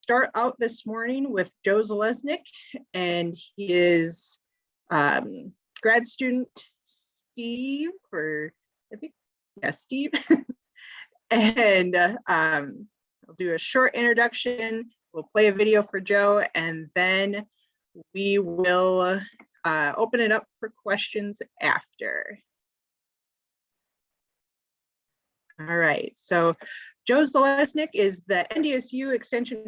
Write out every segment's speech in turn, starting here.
start out this morning with Joe Zalesnik, and he is grad student Steve, or I think, yeah, Steve. And I'll do a short introduction. We'll play a video for Joe, and then we will open it up for questions after. All right, so Joe Zalesnik is the Ndsu Extension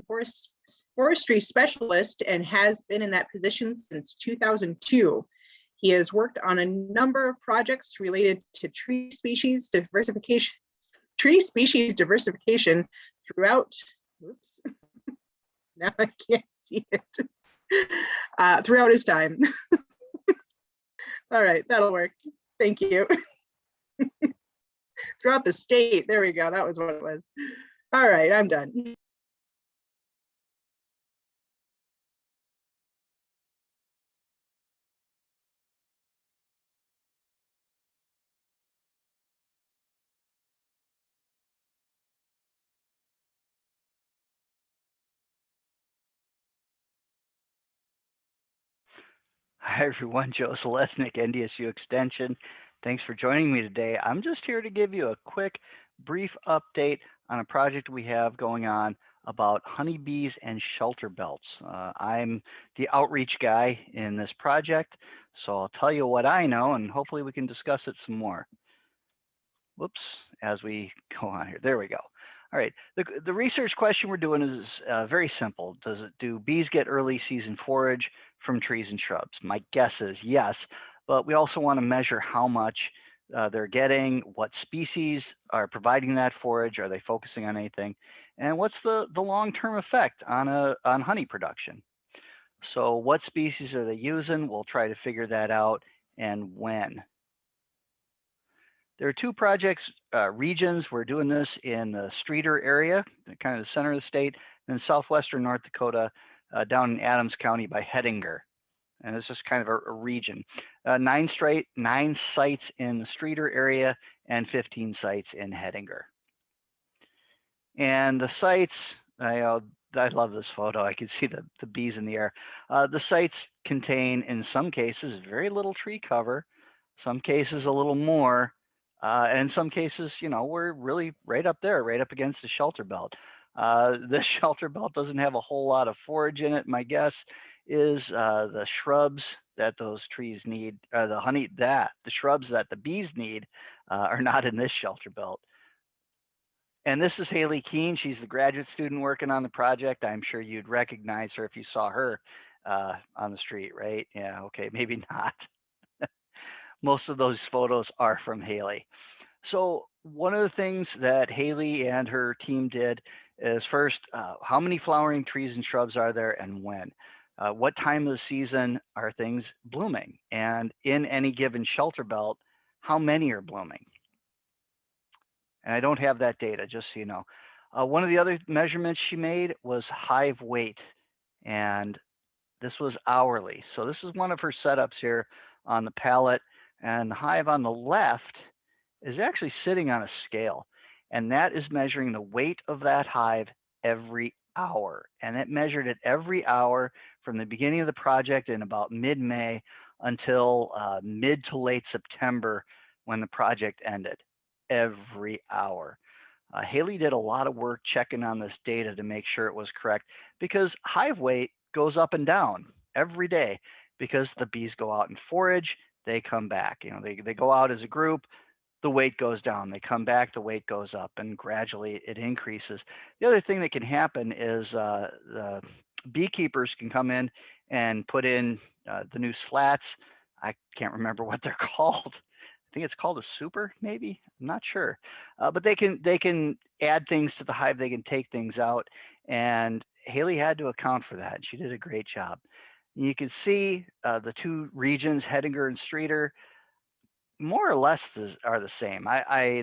Forestry Specialist and has been in that position since 2002. He has worked on a number of projects related to tree species diversification throughout, oops, now I can't see it, throughout his time. All right, that'll work. Thank you. Throughout the state, there we go, that was what it was. All right, I'm done. Hi everyone, Joe Zalesnik, Ndsu Extension. Thanks for joining me today. I'm just here to give you a quick, brief update on a project we have going on about honeybees and shelter belts. I'm the outreach guy in this project, so I'll tell you what I know and hopefully we can discuss it some more. Whoops, as we go on here, there we go. All right, the research question we're doing is very simple. Do bees get early season forage from trees and shrubs? My guess is yes, but we also want to measure how much they're getting, what species are providing that forage, are they focusing on anything, and what's the long-term effect on honey production. So what species are they using? We'll try to figure that out, and when. There are two projects, regions. We're doing this in the Streeter area, kind of the center of the state, and southwestern North Dakota, down in Adams County by Hettinger. And this is kind of a region. 9 sites in the Streeter area and 15 sites in Hettinger. And the sites, I love this photo. I can see the bees in the air. The sites contain, in some cases, very little tree cover, some cases a little more, and in some cases, you know, we're really right up there, right up against the shelter belt. This shelter belt doesn't have a whole lot of forage in it. My guess is the shrubs that those trees need, the shrubs that the bees need are not in this shelter belt. And this is Haley Keene. She's the graduate student working on the project. I'm sure you'd recognize her if you saw her on the street, right? Yeah, okay, maybe not. Most of those photos are from Haley. So one of the things that Haley and her team did is first, how many flowering trees and shrubs are there and when? What time of the season are things blooming? And in any given shelter belt, how many are blooming? And I don't have that data, just so you know. One of the other measurements she made was hive weight, and this was hourly. So this is one of her setups here on the palette, and the hive on the left is actually sitting on a scale, and that is measuring the weight of that hive every hour. And it measured it every hour from the beginning of the project in about mid-May until mid to late September when the project ended. Every hour. Haley did a lot of work checking on this data to make sure it was correct, because hive weight goes up and down every day because the bees go out and forage, they come back. You know, they go out as a group, the weight goes down, they come back, the weight goes up, and gradually it increases. The other thing that can happen is the beekeepers can come in and put in the new slats. I can't remember what they're called. I think it's called a super, maybe. I'm not sure, but they can add things to the hive. They can take things out, and Haley had to account for that. She did a great job. And you can see the two regions, Hettinger and Streeter, more or less are the same.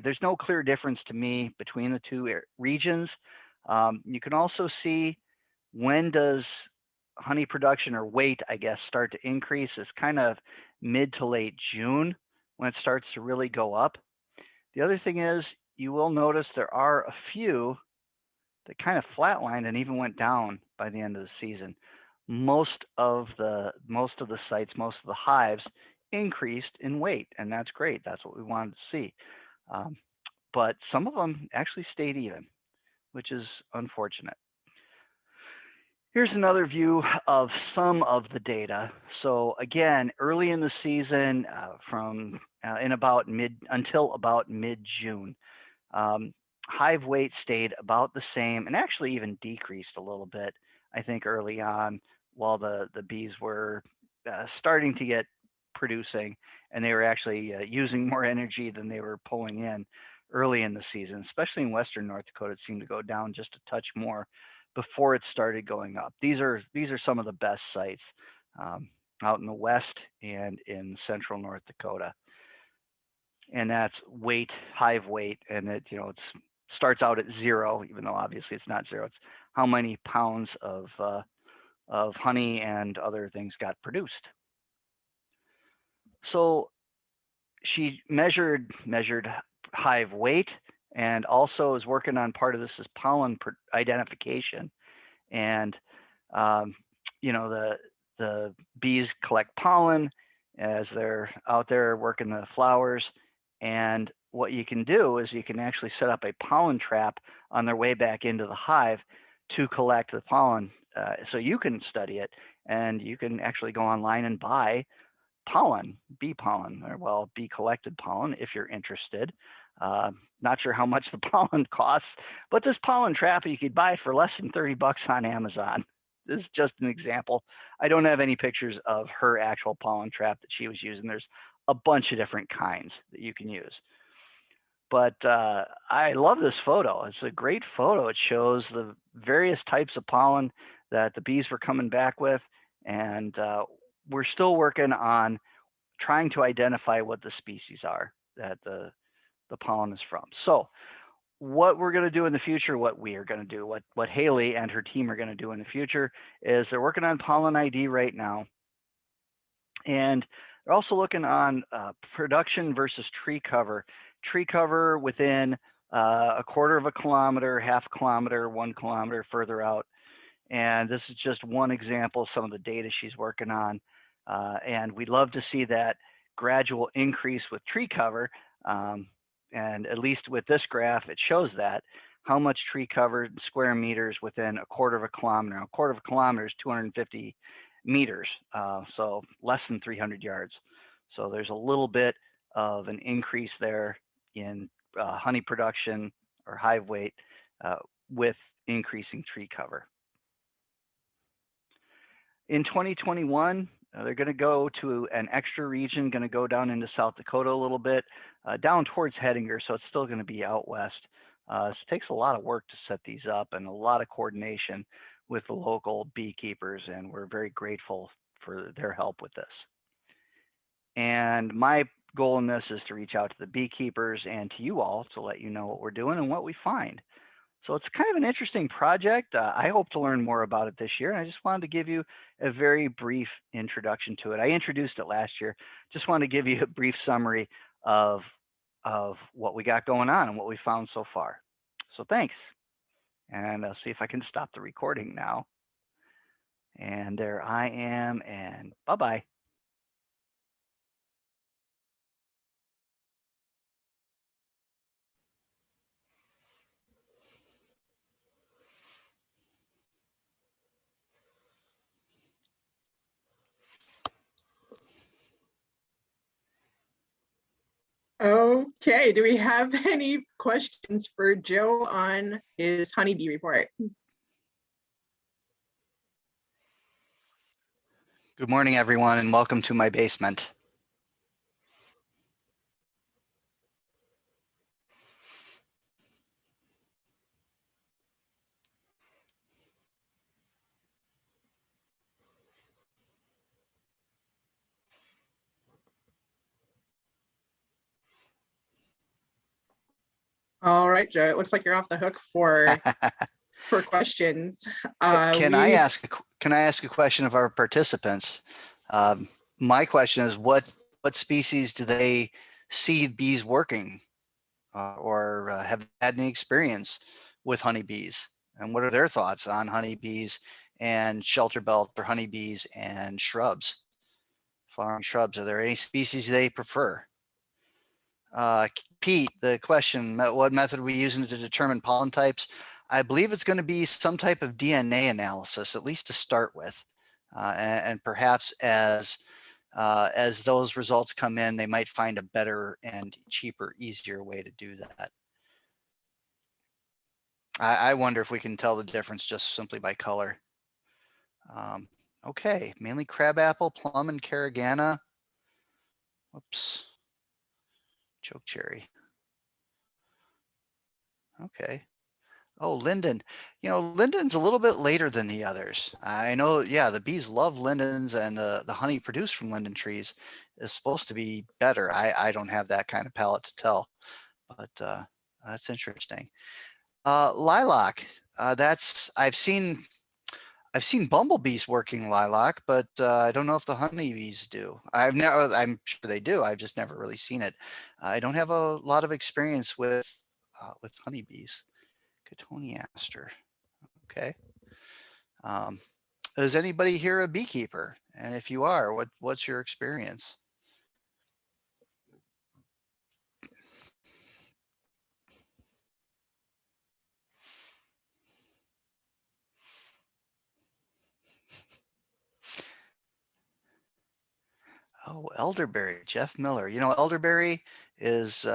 There's no clear difference to me between the two regions. You can also see when does honey production or weight, I guess, start to increase. It's kind of mid to late June when it starts to really go up. The other thing is, you will notice there are a few that kind of flatlined and even went down by the end of the season. Most of the sites, most of the hives increased in weight, and that's great. That's what we wanted to see. But some of them actually stayed even, which is unfortunate. Here's another view of some of the data. So again, early in the season, until about mid-June, hive weight stayed about the same and actually even decreased a little bit, I think, early on while the bees were starting to get producing, and they were actually using more energy than they were pulling in early in the season, especially in western North Dakota. It seemed to go down just a touch more before it started going up. These are some of the best sites out in the west and in central North Dakota. And that's weight, hive weight, and it starts out at 0, even though obviously it's not 0. It's how many pounds of honey and other things got produced. So she measured hive weight, and also is working on part of this is pollen identification. And the bees collect pollen as they're out there working the flowers. And what you can do is you can actually set up a pollen trap on their way back into the hive to collect the pollen. So you can study it, and you can actually go online and buy pollen, bee pollen, or bee collected pollen if you're interested. Not sure how much the pollen costs, but this pollen trap you could buy for less than $30 on Amazon. This is just an example. I don't have any pictures of her actual pollen trap that she was using. There's a bunch of different kinds that you can use. But I love this photo. It's a great photo. It shows the various types of pollen that the bees were coming back with, and we're still working on trying to identify what the species are that the pollen is from. So what we're going to do in the future, what Haley and her team are going to do in the future is they're working on pollen ID right now. And they're also looking on production versus tree cover. Tree cover within a quarter of a kilometer, half a kilometer, 1 kilometer further out. And this is just one example of some of the data she's working on. And we'd love to see that gradual increase with tree cover. And at least with this graph, it shows that how much tree cover in square meters within a quarter of a kilometer. A quarter of a kilometer is 250 meters, so less than 300 yards. So there's a little bit of an increase there in honey production or hive weight with increasing tree cover. In 2021, they're going to go to an extra region, going to go down into South Dakota a little bit, down towards Hettinger, so it's still going to be out west. So it takes a lot of work to set these up and a lot of coordination with the local beekeepers, and we're very grateful for their help with this. And my goal in this is to reach out to the beekeepers and to you all to let you know what we're doing and what we find. So it's kind of an interesting project. I hope to learn more about it this year. And I just wanted to give you a very brief introduction to it. I introduced it last year. Just wanted to give you a brief summary of what we got going on and what we found so far. So thanks. And I'll see if I can stop the recording now. And there I am, and bye-bye. Okay, do we have any questions for Joe on his honeybee report? Good morning, everyone, and welcome to my basement. All right, Joe, it looks like you're off the hook for questions. Can I ask a question of our participants? My question is, what species do they see bees working or have had any experience with honeybees? And what are their thoughts on honeybees and shelter belt for honeybees and shrubs? Flowering shrubs, are there any species they prefer? Pete, the question, what method are we using to determine pollen types? I believe it's going to be some type of DNA analysis, at least to start with. And perhaps as those results come in, they might find a better and cheaper, easier way to do that. I wonder if we can tell the difference just simply by color. Okay, mainly crabapple, plum, and carragana. Whoops. Chokecherry. Okay. Oh, linden. You know, linden's a little bit later than the others. I know, yeah, the bees love lindens, and the honey produced from linden trees is supposed to be better. I don't have that kind of palate to tell, but that's interesting. Lilac. I've seen bumblebees working lilac, but I don't know if the honeybees do. I'm sure they do. I've just never really seen it. I don't have a lot of experience with honeybees. Cotoneaster. Okay. Um, is anybody here a beekeeper? And if you are, what's your experience? Oh, elderberry, Jeff Miller. You know, elderberry is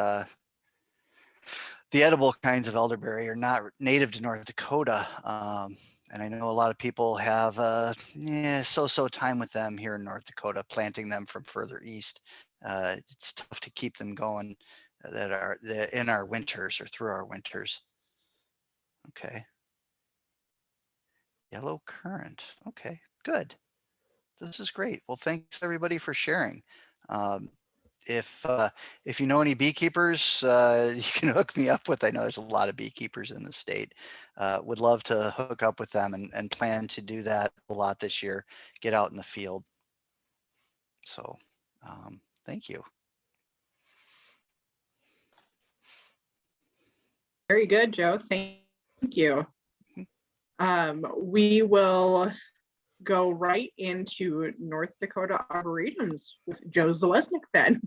the edible kinds of elderberry are not native to North Dakota. And I know a lot of people have so-so time with them here in North Dakota, planting them from further east. It's tough to keep them going that are in our winters or through our winters. Okay. Yellow currant. Okay, good. This is great. Well, thanks everybody for sharing. If you know any beekeepers, you can hook me up with. I know there's a lot of beekeepers in the state. Would love to hook up with them and plan to do that a lot this year. Get out in the field. So, thank you. Very good, Joe. Thank you. We will go right into North Dakota Arboretums with Joe Zalesnik then.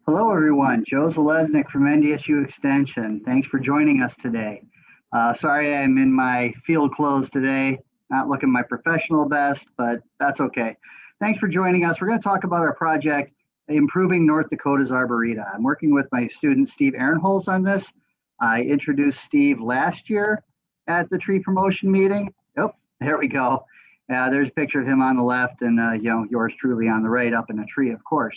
Hello, everyone. Joe Zalesnik from NDSU Extension. Thanks for joining us today. Sorry I'm in my field clothes today. Not looking my professional best, but that's okay. Thanks for joining us. We're going to talk about our project, Improving North Dakota's Arboreta. I'm working with my student, Steve Ehrenholz, on this. I introduced Steve last year at the tree promotion meeting. Oh, there we go. There's a picture of him on the left and yours truly on the right up in a tree, of course.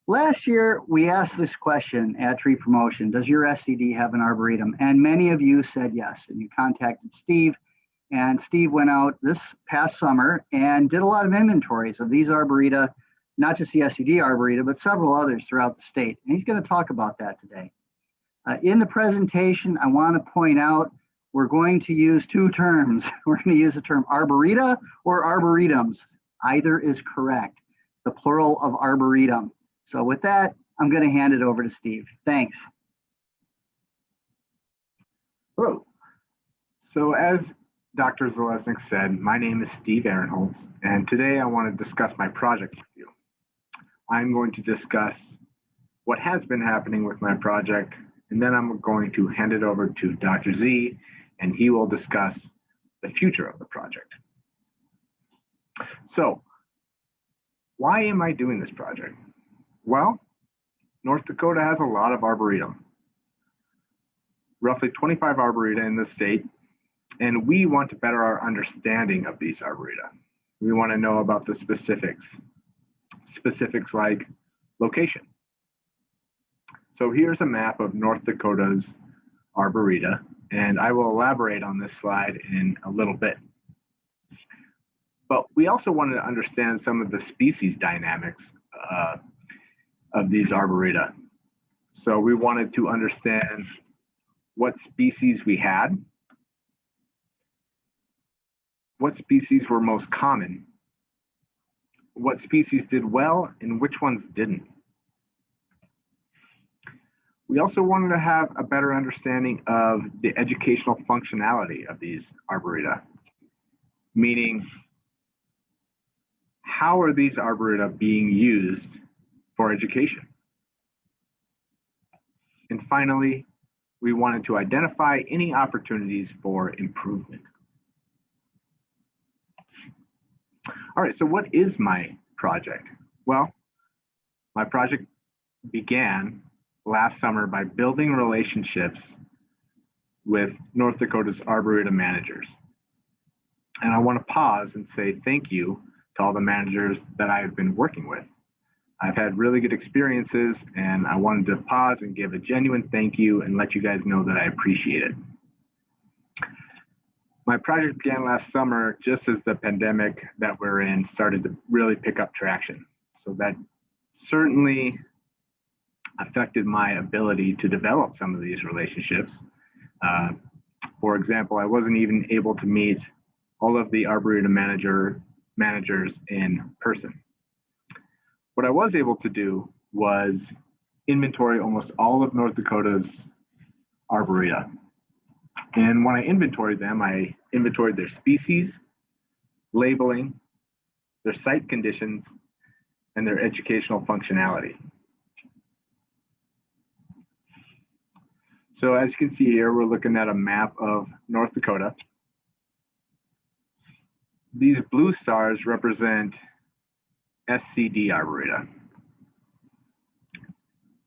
Last year, we asked this question at tree promotion: does your SCD have an arboretum? And many of you said yes, and you contacted Steve. And Steve went out this past summer and did a lot of inventories of these arboreta, not just the SCD arboreta, but several others throughout the state. And he's going to talk about that today. In the presentation, I want to point out we're going to use two terms. We're going to use the term arboreta or arboretums. Either is correct, the plural of arboretum. So with that, I'm going to hand it over to Steve. Thanks. Hello. So as Dr. Zalesnik said, my name is Steve Ehrenholz, and today I want to discuss my project with you. I'm going to discuss what has been happening with my project, and then I'm going to hand it over to Dr. Z, and he will discuss the future of the project. So, why am I doing this project? Well, North Dakota has a lot of arboretum, roughly 25 arboreta in the state, and we want to better our understanding of these arboreta. We want to know about the specifics like location. So here's a map of North Dakota's arboreta, and I will elaborate on this slide in a little bit. But we also wanted to understand some of the species dynamics of these arboreta. So we wanted to understand what species we had, what species were most common, what species did well, and which ones didn't. We also wanted to have a better understanding of the educational functionality of these arboreta, meaning how are these arboreta being used for education? And finally, we wanted to identify any opportunities for improvement. All right, so what is my project? Well, my project began last summer by building relationships with North Dakota's Arboretum managers. And I want to pause and say thank you to all the managers that I have been working with. I've had really good experiences, and I wanted to pause and give a genuine thank you and let you guys know that I appreciate it. My project began last summer just as the pandemic that we're in started to really pick up traction. So that certainly affected my ability to develop some of these relationships. For example, I wasn't even able to meet all of the Arboretum managers in person. What I was able to do was inventory almost all of North Dakota's arboreta. And when I inventoried them, I inventoried their species, labeling, their site conditions, and their educational functionality. So as you can see here, we're looking at a map of North Dakota. These blue stars represent SCD arboreta.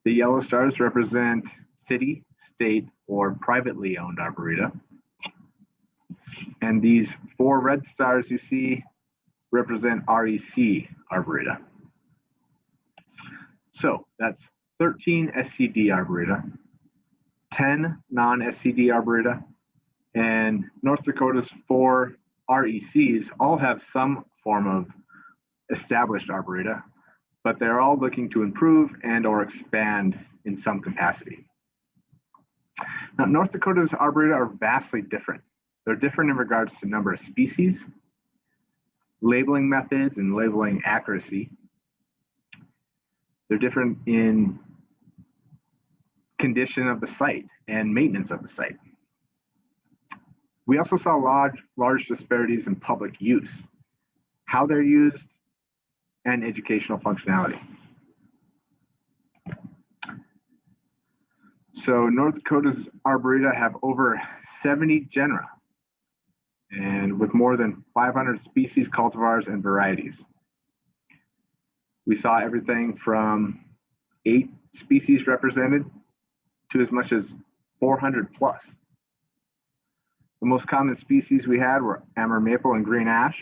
The yellow stars represent city, state, or privately owned arboreta. And these 4 red stars you see represent REC arboreta. So that's 13 SCD arboreta, 10 non-SCD arboreta, and North Dakota's 4 RECs all have some form of established arboreta, but they're all looking to improve and or expand in some capacity. Now, North Dakota's arboreta are vastly different. They're different in regards to number of species, labeling methods, and labeling accuracy. They're different in condition of the site and maintenance of the site. We also saw large disparities in public use, how they're used, and educational functionality. So North Dakota's arboreta have over 70 genera, and with more than 500 species, cultivars, and varieties. We saw everything from 8 species represented to as much as 400 plus. The most common species we had were amber maple and green ash.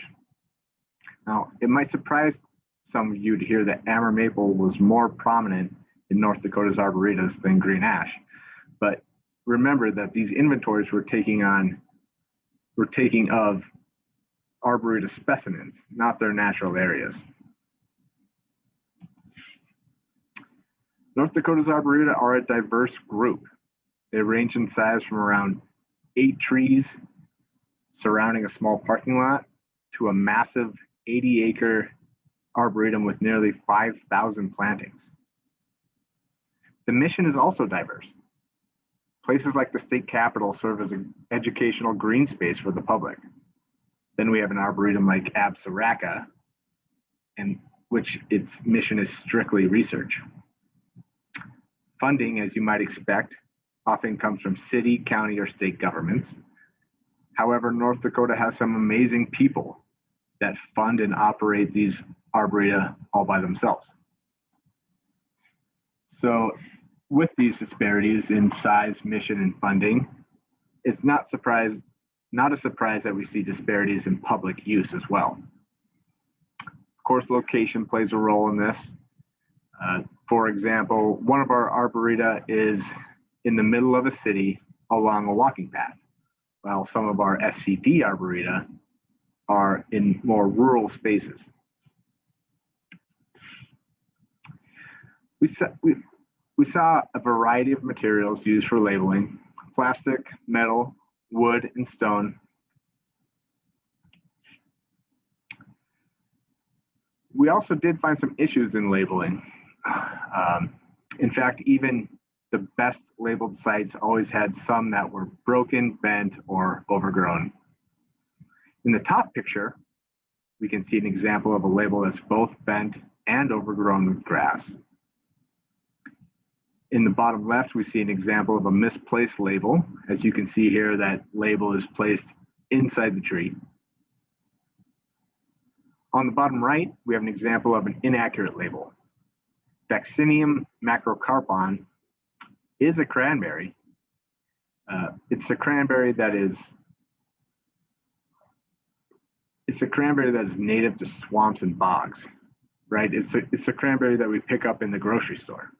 Now, it might surprise some of you to hear that amber maple was more prominent in North Dakota's arboretas than green ash. But remember that these inventories were taking of arboreta specimens, not their natural areas. North Dakota's arboreta are a diverse group. They range in size from around 8 trees surrounding a small parking lot to a massive 80-acre arboretum with nearly 5,000 plantings. The mission is also diverse. Places like the state capitol serve as an educational green space for the public. Then we have an arboretum like Absaraka, and which its mission is strictly research. Funding, as you might expect, often comes from city, county, or state governments. However, North Dakota has some amazing people that fund and operate these arboreta all by themselves. So with these disparities in size, mission, and funding, it's not a surprise that we see disparities in public use as well. Of course, location plays a role in this. For example, one of our arboreta is in the middle of a city along a walking path, while some of our SCD arboreta are in more rural spaces. We saw a variety of materials used for labeling, plastic, metal, wood, and stone. We also did find some issues in labeling. In fact, even the best labeled sites always had some that were broken, bent, or overgrown. In the top picture, we can see an example of a label that's both bent and overgrown with grass. In the bottom left, we see an example of a misplaced label. As you can see here, that label is placed inside the tree. On the bottom right, we have an example of an inaccurate label. Vaccinium macrocarpon is a cranberry. It's a cranberry that is native to swamps and bogs, right? It's a cranberry that we pick up in the grocery store.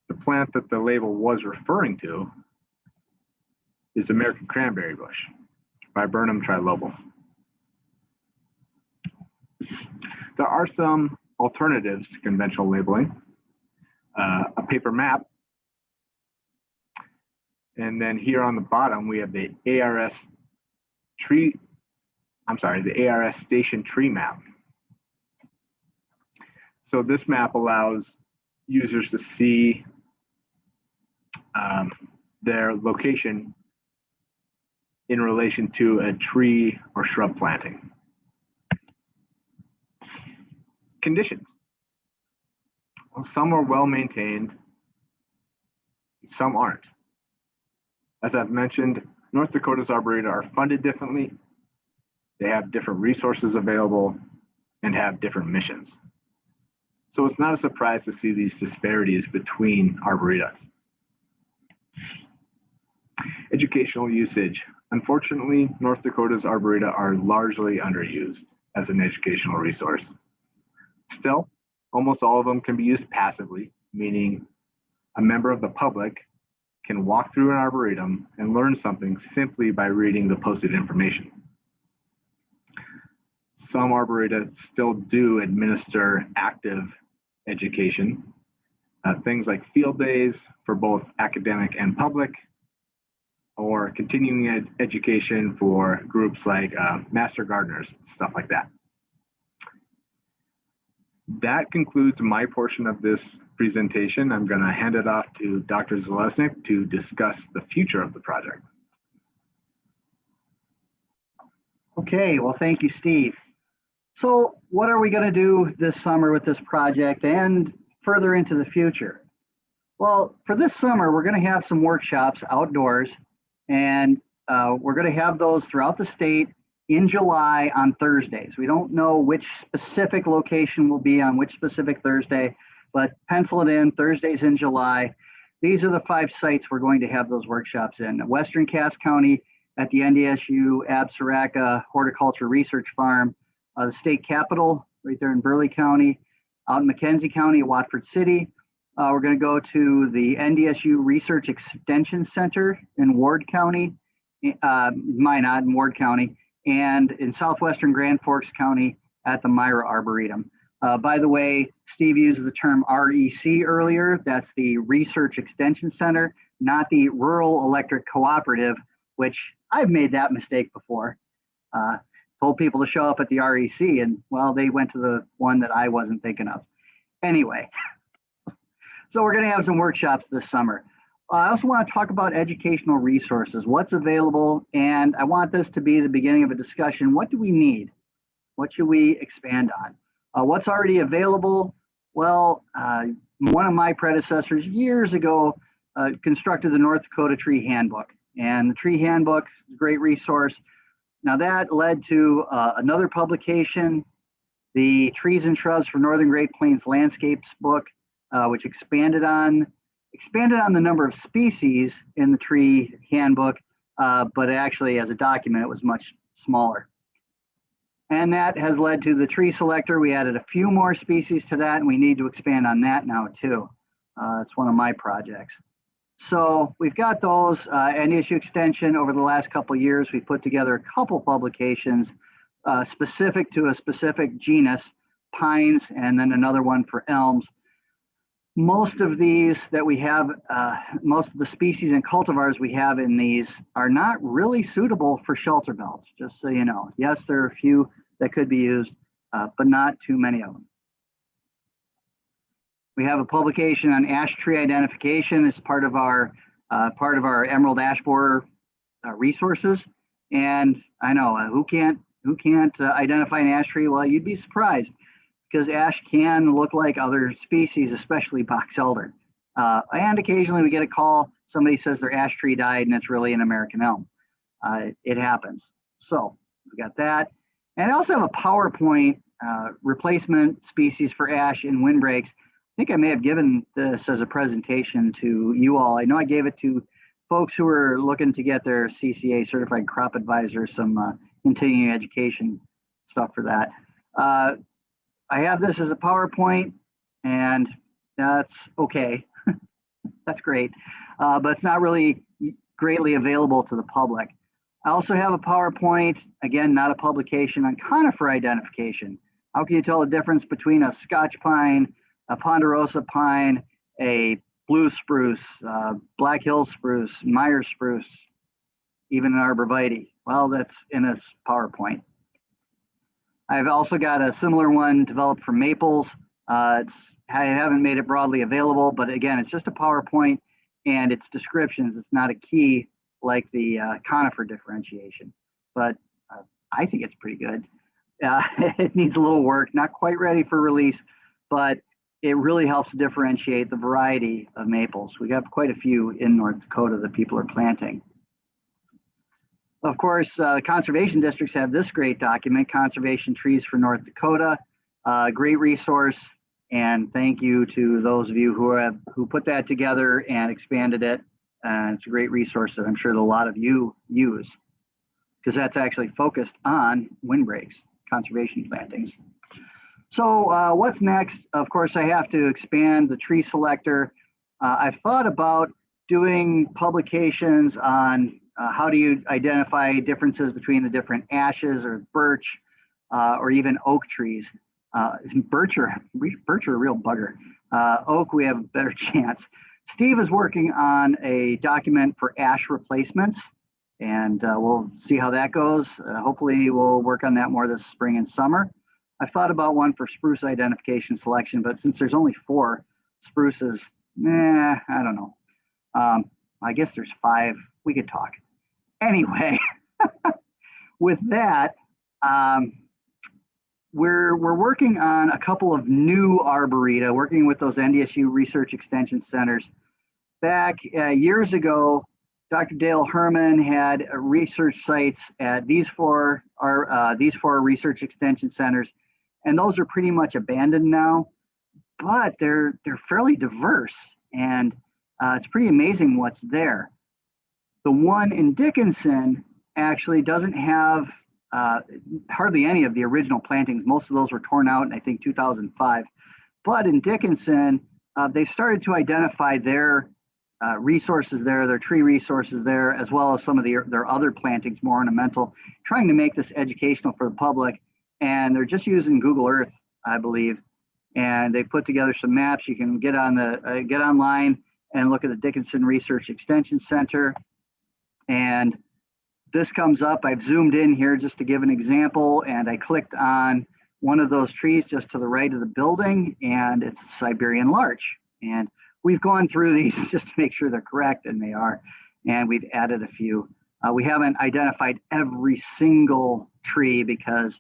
The plant that the label was referring to is American cranberry bush, Viburnum trilobal. There are some alternatives to conventional labeling, a paper map, and then here on the bottom we have the ARS station tree map. So this map allows users to see their location in relation to a tree or shrub planting. Conditions. Well, some are well maintained, some aren't. As I've mentioned, North Dakota's Arboreta are funded differently. They have different resources available and have different missions. So it's not a surprise to see these disparities between Arboretas. Educational usage. Unfortunately, North Dakota's Arboreta are largely underused as an educational resource. Still, almost all of them can be used passively, meaning a member of the public can walk through an arboretum and learn something simply by reading the posted information. Some arboretas still do administer active education, things like field days for both academic and public, or continuing education for groups like master gardeners, stuff like that. That concludes my portion of this presentation. I'm going to hand it off to Dr. Zalesnik to discuss the future of the project. Okay, well, thank you, Steve. So what are we going to do this summer with this project and further into the future? Well, for this summer, we're going to have some workshops outdoors, and we're going to have those throughout the state in July on Thursdays. We don't know which specific location will be on which specific Thursday, but pencil it in, Thursdays in July. These are the 5 sites we're going to have those workshops in. Western Cass County at the NDSU Absaraka Horticulture Research Farm, the state capitol right there in Burleigh County, out in McKenzie County, Watford City. We're going to go to the NDSU Research Extension Center in Ward County, Minot in Ward County, and in southwestern Grand Forks County at the Myra Arboretum. By the way, Steve used the term REC earlier. That's the Research Extension Center, not the Rural Electric Cooperative, which I've made that mistake before. Told people to show up at the REC, and well, they went to the one that I wasn't thinking of. Anyway, so we're going to have some workshops this summer. I also want to talk about educational resources, what's available, and I want this to be the beginning of a discussion. What do we need? What should we expand on? What's already available? Well, one of my predecessors years ago constructed the North Dakota Tree Handbook, and the Tree Handbook is a great resource. Now that led to another publication, the Trees and Shrubs for Northern Great Plains Landscapes book, which expanded on the number of species in the Tree Handbook, but actually as a document, it was much smaller. And that has led to the Tree Selector. We added a few more species to that, and we need to expand on that now too. It's one of my projects. So we've got those, NDSU Extension over the last couple of years. We put together a couple publications specific to a specific genus, pines, and then another one for elms. Most of these that we have, most of the species and cultivars we have in these are not really suitable for shelter belts, just so you know. Yes, there are a few that could be used, but not too many of them. We have a publication on ash tree identification as part of our Emerald Ash Borer resources. And I know who can't identify an ash tree? Well, you'd be surprised, because ash can look like other species, especially box elder. And occasionally we get a call, somebody says their ash tree died and it's really an American elm. It happens. So we got that. And I also have a PowerPoint replacement species for ash in windbreaks. I think I may have given this as a presentation to you all. I know I gave it to folks who are looking to get their CCA, Certified Crop Advisor, some continuing education stuff for that. I have this as a PowerPoint, and that's okay. That's great, but it's not really greatly available to the public. I also have a PowerPoint, again, not a publication, on conifer identification. How can you tell the difference between a Scotch pine, a ponderosa pine, a blue spruce, Black Hill spruce, Myers spruce, even an arborvitae? Well, that's in this PowerPoint. I've also got a similar one developed for maples. I haven't made it broadly available, but again, it's just a PowerPoint and it's descriptions. It's not a key like the conifer differentiation, but I think it's pretty good. It needs a little work, not quite ready for release, but it really helps to differentiate the variety of maples. We have quite a few in North Dakota that people are planting. Of course, conservation districts have this great document, Conservation Trees for North Dakota. Great resource, and thank you to those of you who put that together and expanded it. It's a great resource that I'm sure that a lot of you use, because that's actually focused on windbreaks, conservation plantings. So what's next? Of course, I have to expand the tree selector. I've thought about doing publications on how do you identify differences between the different ashes or birch or even oak trees. Birch are a real bugger. Oak, we have a better chance. Steve is working on a document for ash replacements, and we'll see how that goes. Hopefully we'll work on that more this spring and summer. I've thought about one for spruce identification selection, but since there's only 4 spruces, I don't know. I guess there's 5. We could talk. Anyway, with that, we're working on a couple of new arboreta, working with those NDSU Research Extension Centers. Back years ago, Dr. Dale Herman had research sites at these 4 research extension centers, and those are pretty much abandoned now, but they're fairly diverse, and it's pretty amazing what's there. The one in Dickinson actually doesn't have hardly any of the original plantings. Most of those were torn out in, I think, 2005. But in Dickinson, they started to identify their resources there, their tree resources there, as well as some of their other plantings, more ornamental, trying to make this educational for the public. And they're just using Google Earth, I believe. And they put together some maps. You can get online and look at the Dickinson Research Extension Center. And this comes up. I've zoomed in here just to give an example, and I clicked on one of those trees just to the right of the building, and it's Siberian larch. And we've gone through these just to make sure they're correct, and they are, and we've added a few. We haven't identified every single tree because,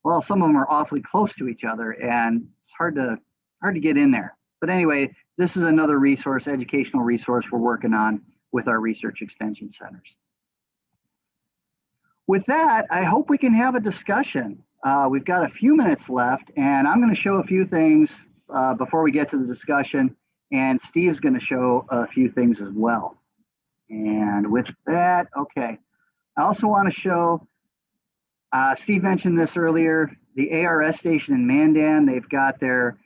well, some of them are awfully close to each other, and it's hard to get in there. But anyway, this is another resource, educational resource we're working on with our research extension centers. With that, I hope we can have a discussion. We've got a few minutes left, and I'm going to show a few things before we get to the discussion, and Steve's going to show a few things as well. And with that, okay. I also want to show, Steve mentioned this earlier, the ARS station in Mandan. They've got their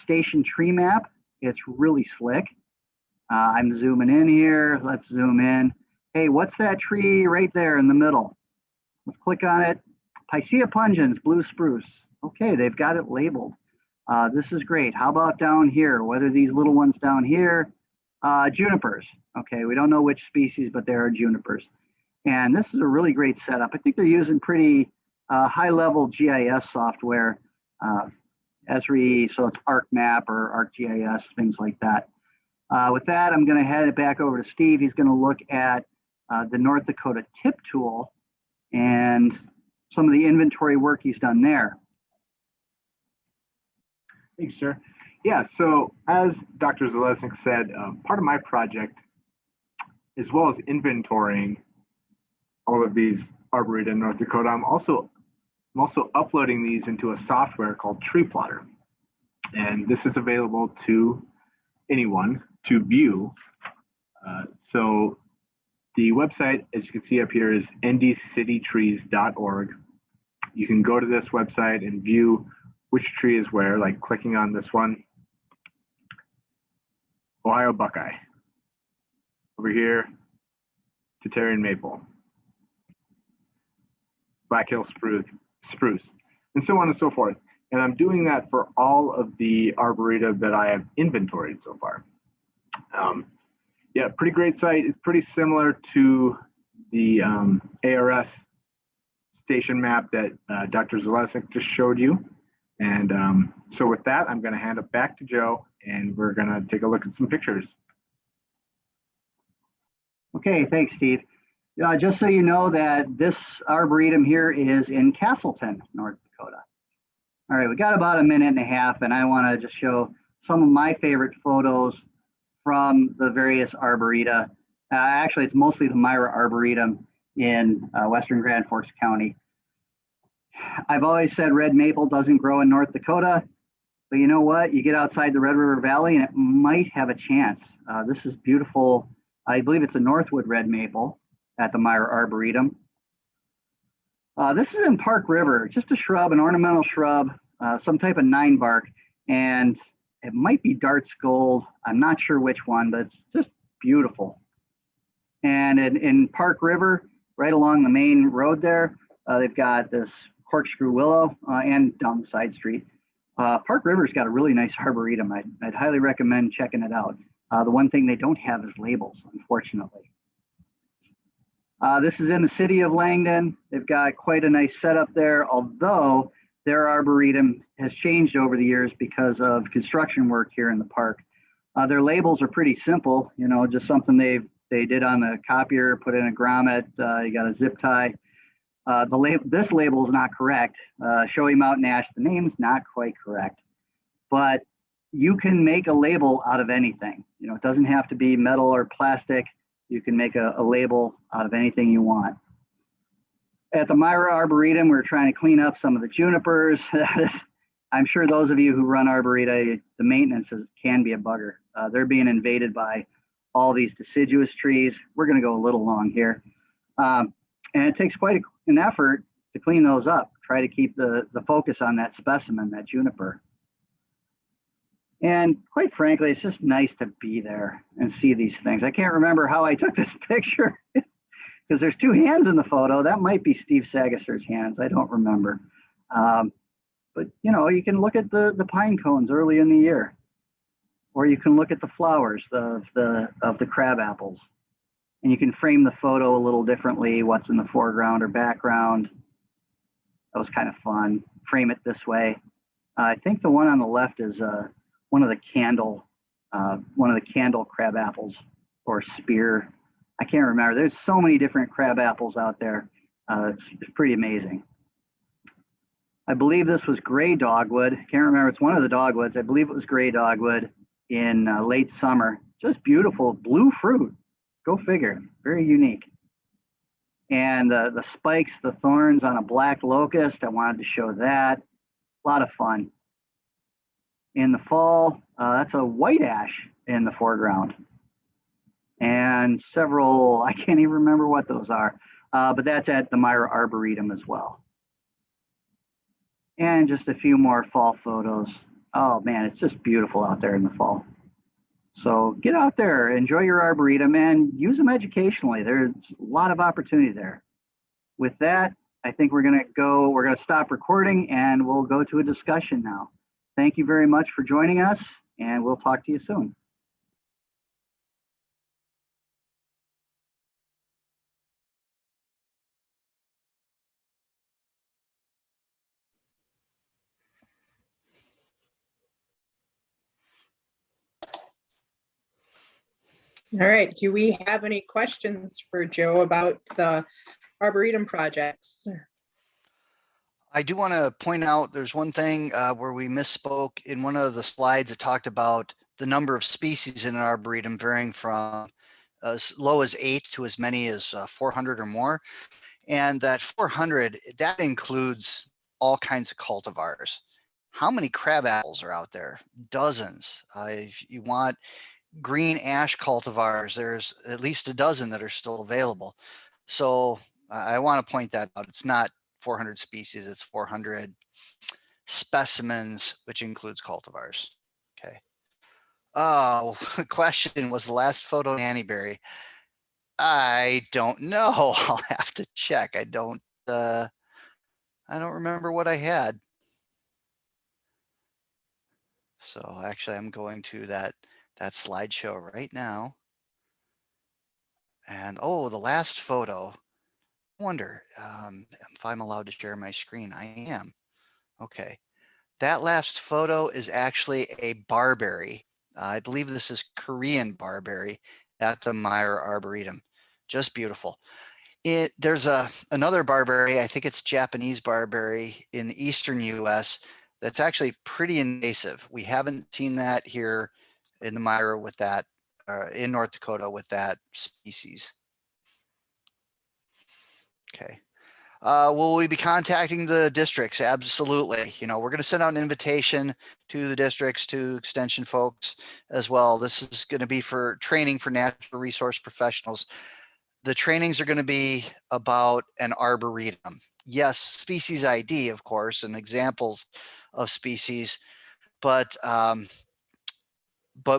station tree map. It's really slick. I'm zooming in here. Let's zoom in. Hey, what's that tree right there in the middle? Let's click on it. Picea pungens, blue spruce. Okay, they've got it labeled. This is great. How about down here? What are these little ones down here? Junipers. Okay, we don't know which species, but there are junipers. And this is a really great setup. I think they're using pretty high-level GIS software, Esri, so it's ArcMap or ArcGIS, things like that. With that, I'm going to head it back over to Steve. He's going to look at the North Dakota tip tool and some of the inventory work he's done there. Thanks, sir. Yeah, so as Dr. Zalesnik said, part of my project, as well as inventorying all of these Arboretum in North Dakota, I'm also uploading these into a software called Tree Plotter. And this is available to anyone to view. So the website, as you can see up here, is ndcitytrees.org. You can go to this website and view which tree is where, like clicking on this one, Ohio Buckeye. Over here, Tatarian Maple, Black Hill Spruce, and so on and so forth. And I'm doing that for all of the Arboretum that I have inventoried so far. Yeah, pretty great site. It's pretty similar to the ARS station map that Dr. Zalesnik just showed you. And so with that, I'm going to hand it back to Joe, and we're going to take a look at some pictures. Okay, thanks, Steve. Just so you know that this Arboretum here is in Castleton, North Dakota. All right, we got about a minute and a half, and I want to just show some of my favorite photos from the various Arboreta. Actually, it's mostly the Myra Arboretum in western Grand Forks County. I've always said red maple doesn't grow in North Dakota, but you know what? You get outside the Red River Valley and it might have a chance. This is beautiful. I believe it's a Northwood red maple at the Myra Arboretum. This is in Park River, just a shrub, an ornamental shrub, some type of 9-bark, and it might be Dart's Gold. I'm not sure which one, but it's just beautiful. And in Park River, right along the main road there, they've got this corkscrew willow and down the side street. Park River's got a really nice arboretum. I'd highly recommend checking it out. The one thing they don't have is labels, unfortunately. This is in the city of Langdon. They've got quite a nice setup there, although their arboretum has changed over the years because of construction work here in the park. Their labels are pretty simple, you know, just something they did on the copier, put in a grommet, you got a zip tie. This label is not correct. Showy Mountain Ash, the name's not quite correct, but you can make a label out of anything. You know, it doesn't have to be metal or plastic. You can make a label out of anything you want. At the Myra Arboretum, we're trying to clean up some of the junipers. I'm sure those of you who run Arboreta, the maintenance can be a bugger. They're being invaded by all these deciduous trees. We're going to go a little long here. And it takes quite an effort to clean those up, try to keep the focus on that specimen, that juniper. And quite frankly, it's just nice to be there and see these things. I can't remember how I took this picture because there's two hands in the photo. That might be Steve Sagasser's hands. I don't remember. But, you know, you can look at the pine cones early in the year, or you can look at the flowers of the crab apples. And you can frame the photo a little differently, what's in the foreground or background. That was kind of fun. Frame it this way. I think the one on the left is one of the candle crab apples or spear. I can't remember. There's so many different crab apples out there. It's pretty amazing. I believe this was gray dogwood. Can't remember. It's one of the dogwoods. I believe it was gray dogwood in late summer. Just beautiful blue fruit. Go figure. Very unique. And the spikes, the thorns on a black locust. I wanted to show that. A lot of fun. In the fall, that's a white ash in the foreground. And several, I can't even remember what those are, but that's at the Myra Arboretum as well. And just a few more fall photos. Oh man, it's just beautiful out there in the fall. So get out there, enjoy your Arboretum, and use them educationally. There's a lot of opportunity there. With that, I think we're gonna stop recording and we'll go to a discussion now. thank you very much for joining us, and we'll talk to you soon. All right, do we have any questions for Joe about the Arboretum projects? I do want to point out there's one thing where we misspoke in one of the slides. It talked about the number of species in an arboretum varying from as low as 8 to as many as 400 or more. And that 400, that includes all kinds of cultivars. How many crab apples are out there? Dozens. If you want green ash cultivars, there's at least a dozen that are still available. So I want to point that out. It's not 400 species, it's 400 specimens, which includes cultivars. Okay. Oh, the question was the last photo nannyberry. I don't know. I'll have to check. I don't remember what I had. So actually I'm going to that slideshow right now. And oh, the last photo. I wonder if I'm allowed to share my screen. I am. Okay. That last photo is actually a barberry. I believe this is Korean barberry at the Meyer Arboretum. Just beautiful. There's another barberry, I think it's Japanese barberry in the eastern US that's actually pretty invasive. We haven't seen that here in the Meyer with that, in North Dakota with that species. Okay. Will we be contacting the districts? Absolutely. You know, we're going to send out an invitation to the districts, to extension folks as well. This is going to be for training for natural resource professionals. The trainings are going to be about an arboretum. Yes, species ID, of course, and examples of species, but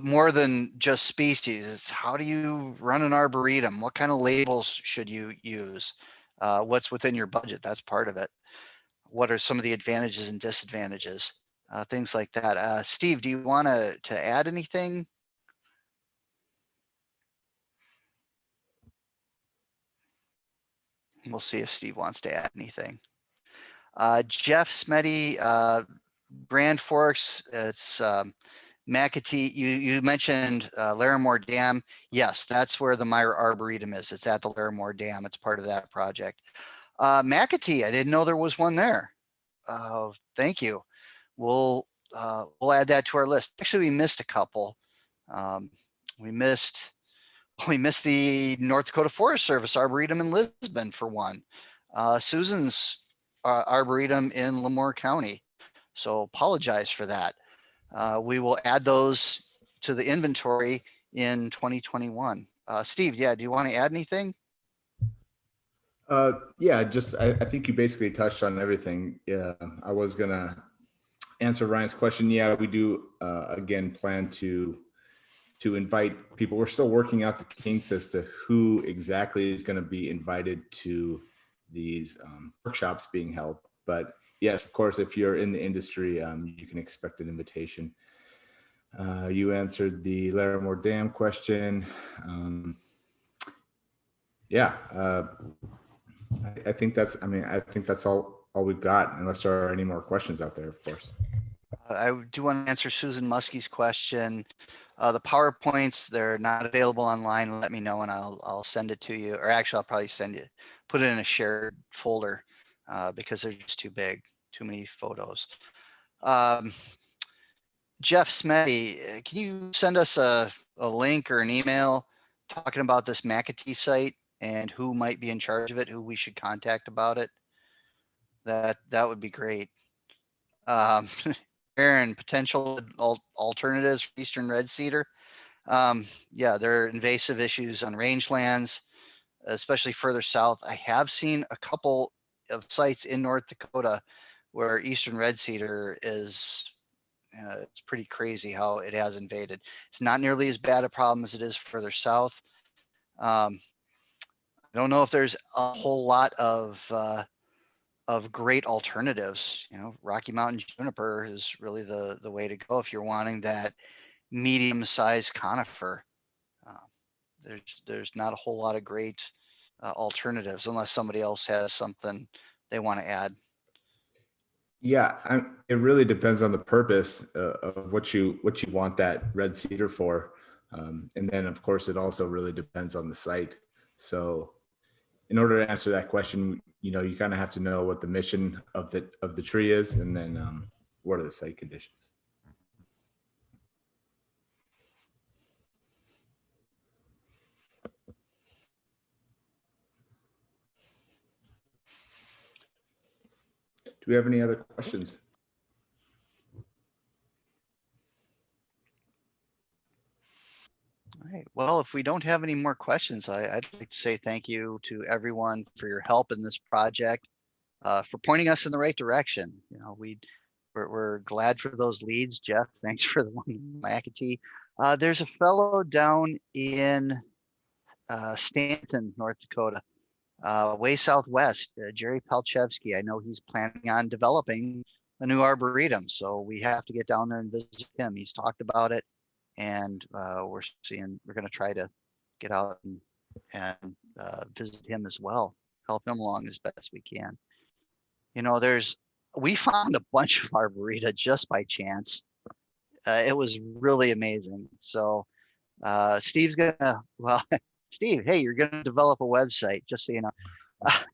more than just species. It's how do you run an arboretum? What kind of labels should you use? What's within your budget? That's part of it. What are some of the advantages and disadvantages? Things like that. Steve, do you want to add anything? We'll see if Steve wants to add anything. Jeff Smetty, Grand Forks, it's McAtee, you mentioned Larimore Dam. Yes, that's where the Meyer Arboretum is. It's at the Larimore Dam. It's part of that project. McAtee, I didn't know there was one there. Thank you. We'll add that to our list. Actually, we missed a couple. We missed the North Dakota Forest Service Arboretum in Lisbon for one. Susan's Arboretum in Lemoore County. So apologize for that. We will add those to the inventory in 2021. Steve, yeah, do you want to add anything? Yeah, just I think you basically touched on everything. Yeah, I was gonna answer Ryan's question. Yeah, we do again plan to invite people. We're still working out the kinks as to who exactly is going to be invited to these workshops being held. But yes, of course, if you're in the industry, you can expect an invitation. You answered the Larimore Dam question. Yeah, I think that's. I mean, I think that's all we've got, unless there are any more questions out there, of course. I do want to answer Susan Muskie's question. The PowerPoints, they're not available online. Let me know and I'll send it to you. Or actually, I'll probably put it in a shared folder because they're just too big, too many photos. Jeff Smetty, can you send us a link or an email talking about this McAtee site and who might be in charge of it, who we should contact about it? That would be great. Aaron, potential alternatives for Eastern Red Cedar. Yeah, there are invasive issues on rangelands, especially further south. I have seen a couple of sites in North Dakota where Eastern Red Cedar is, it's pretty crazy how it has invaded. It's not nearly as bad a problem as it is further south. I don't know if there's a whole lot of of great alternatives. You know, Rocky Mountain juniper is really the way to go if you're wanting that medium-sized conifer. There's not a whole lot of great alternatives unless somebody else has something they want to add. Yeah, it really depends on the purpose of what you want that red cedar for, and then of course it also really depends on the site. So, in order to answer that question, you know, you kind of have to know what the mission of the tree is, and then what are the site conditions. Do we have any other questions? All right. Well, if we don't have any more questions, I'd like to say thank you to everyone for your help in this project, for pointing us in the right direction. You know, we're glad for those leads. Jeff, thanks for the one in McAtee. There's a fellow down in Stanton, North Dakota, way southwest, Jerry Palchevsky. I know he's planning on developing a new arboretum, so we have to get down there and visit him. He's talked about it, and we're going to try to get out and visit him as well, help him along as best we can. You know, we found a bunch of arboreta just by chance. It was really amazing. So Steve's gonna, well, Steve, hey, you're gonna develop a website, just so you know.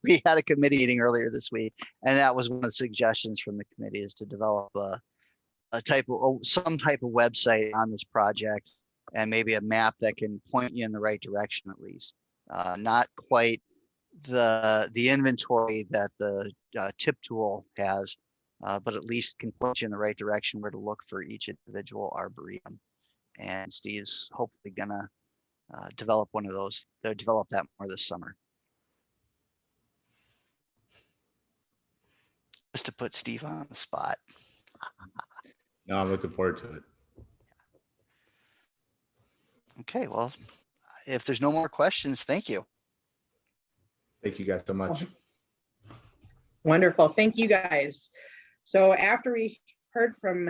We had a committee meeting earlier this week, and that was one of the suggestions from the committee, is to develop some type of website on this project, and maybe a map that can point you in the right direction at least. Not quite the inventory that the tip tool has, but at least can point you in the right direction where to look for each individual arboretum. And Steve's hopefully gonna develop one of those. They'll develop that more this summer. Just to put Steve on the spot. No, I'm looking forward to it. Okay, well, if there's no more questions, thank you. Thank you guys so much. Wonderful. Thank you guys. So after we heard from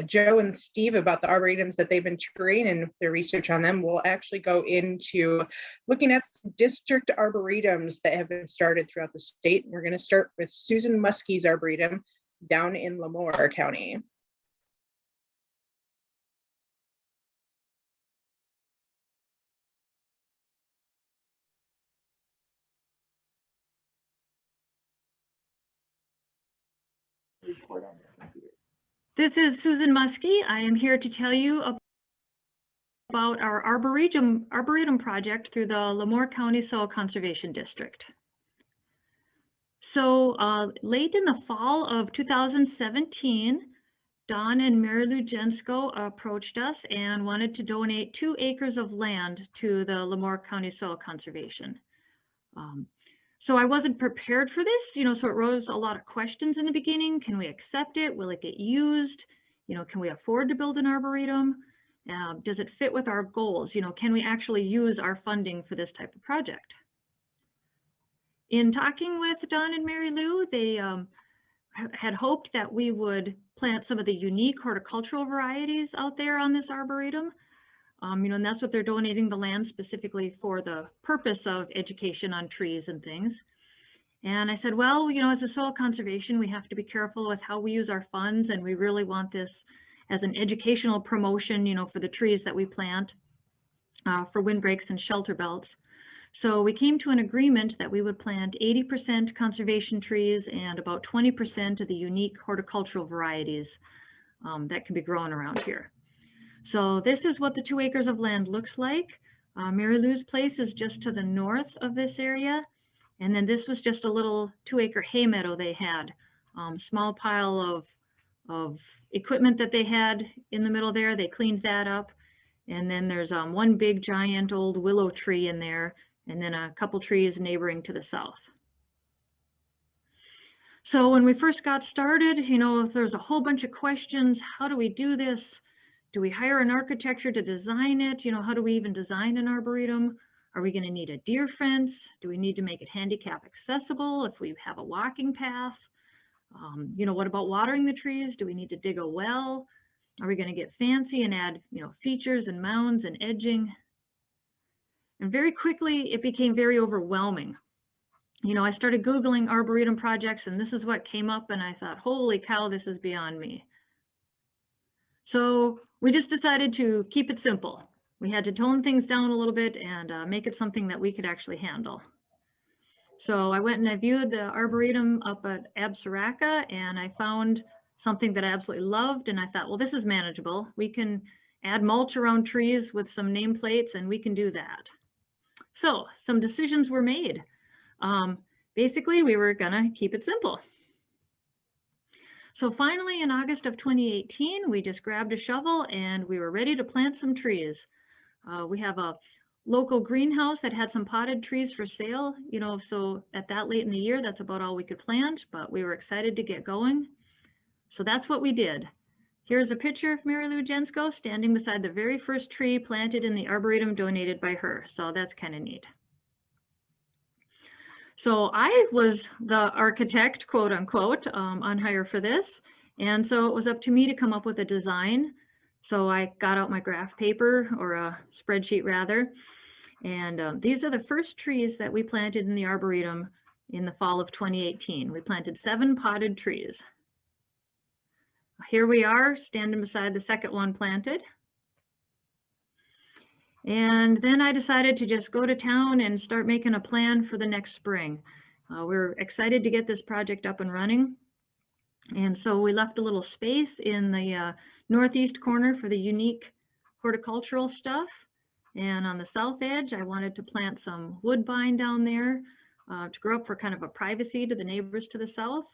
Joe and Steve about the arboretums that they've been treating and their research on them, we'll actually go into looking at some district arboretums that have been started throughout the state. We're going to start with Susan Muskie's Arboretum down in Lemoore County. This is Susan Muskie. I am here to tell you about our Arboretum project through the Lemoore County Soil Conservation District. So late in the fall of 2017, Don and Mary Lou Jensko approached us and wanted to donate 2 acres of land to the Lemoore County Soil Conservation. So I wasn't prepared for this, you know, so it rose a lot of questions in the beginning. Can we accept it? Will it get used? You know, can we afford to build an arboretum? Does it fit with our goals? You know, can we actually use our funding for this type of project? In talking with Don and Mary Lou, they had hoped that we would plant some of the unique horticultural varieties out there on this arboretum. You know, and that's what they're donating the land specifically for, the purpose of education on trees and things. And I said, well, you know, as a soil conservation, we have to be careful with how we use our funds, and we really want this as an educational promotion, you know, for the trees that we plant for windbreaks and shelter belts. So we came to an agreement that we would plant 80% conservation trees and about 20% of the unique horticultural varieties that can be grown around here. So this is what the 2 acres of land looks like. Mary Lou's place is just to the north of this area. And then this was just a little 2-acre hay meadow they had. Small pile of equipment that they had in the middle there. They cleaned that up. And then there's one big giant old willow tree in there, and then a couple trees neighboring to the south. So when we first got started, you know, there's a whole bunch of questions. How do we do this? Do we hire an architecture to design it? You know, how do we even design an arboretum? Are we going to need a deer fence? Do we need to make it handicap accessible if we have a walking path? You know, what about watering the trees? Do we need to dig a well? Are we going to get fancy and add, you know, features and mounds and edging? And very quickly, it became very overwhelming. You know, I started Googling Arboretum projects, and this is what came up, and I thought, holy cow, this is beyond me. So we just decided to keep it simple. We had to tone things down a little bit and make it something that we could actually handle. So I went and I viewed the Arboretum up at Absaraka, and I found something that I absolutely loved, and I thought, well, this is manageable. We can add mulch around trees with some nameplates, and we can do that. So some decisions were made. Basically, we were gonna keep it simple. So finally, in August of 2018, we just grabbed a shovel and we were ready to plant some trees. We have a local greenhouse that had some potted trees for sale, you know, so at that late in the year, that's about all we could plant, but we were excited to get going. So that's what we did. Here's a picture of Mary Lou Jensko standing beside the very first tree planted in the Arboretum donated by her. So that's kind of neat. So I was the architect, quote unquote, on hire for this. And so it was up to me to come up with a design. So I got out my graph paper, or a spreadsheet rather. And these are the first trees that we planted in the Arboretum in the fall of 2018. We planted 7 potted trees. Here we are standing beside the second one planted. And then I decided to just go to town and start making a plan for the next spring. We're excited to get this project up and running. And so we left a little space in the northeast corner for the unique horticultural stuff. And on the south edge, I wanted to plant some woodbine down there to grow up for kind of a privacy to the neighbors to the south.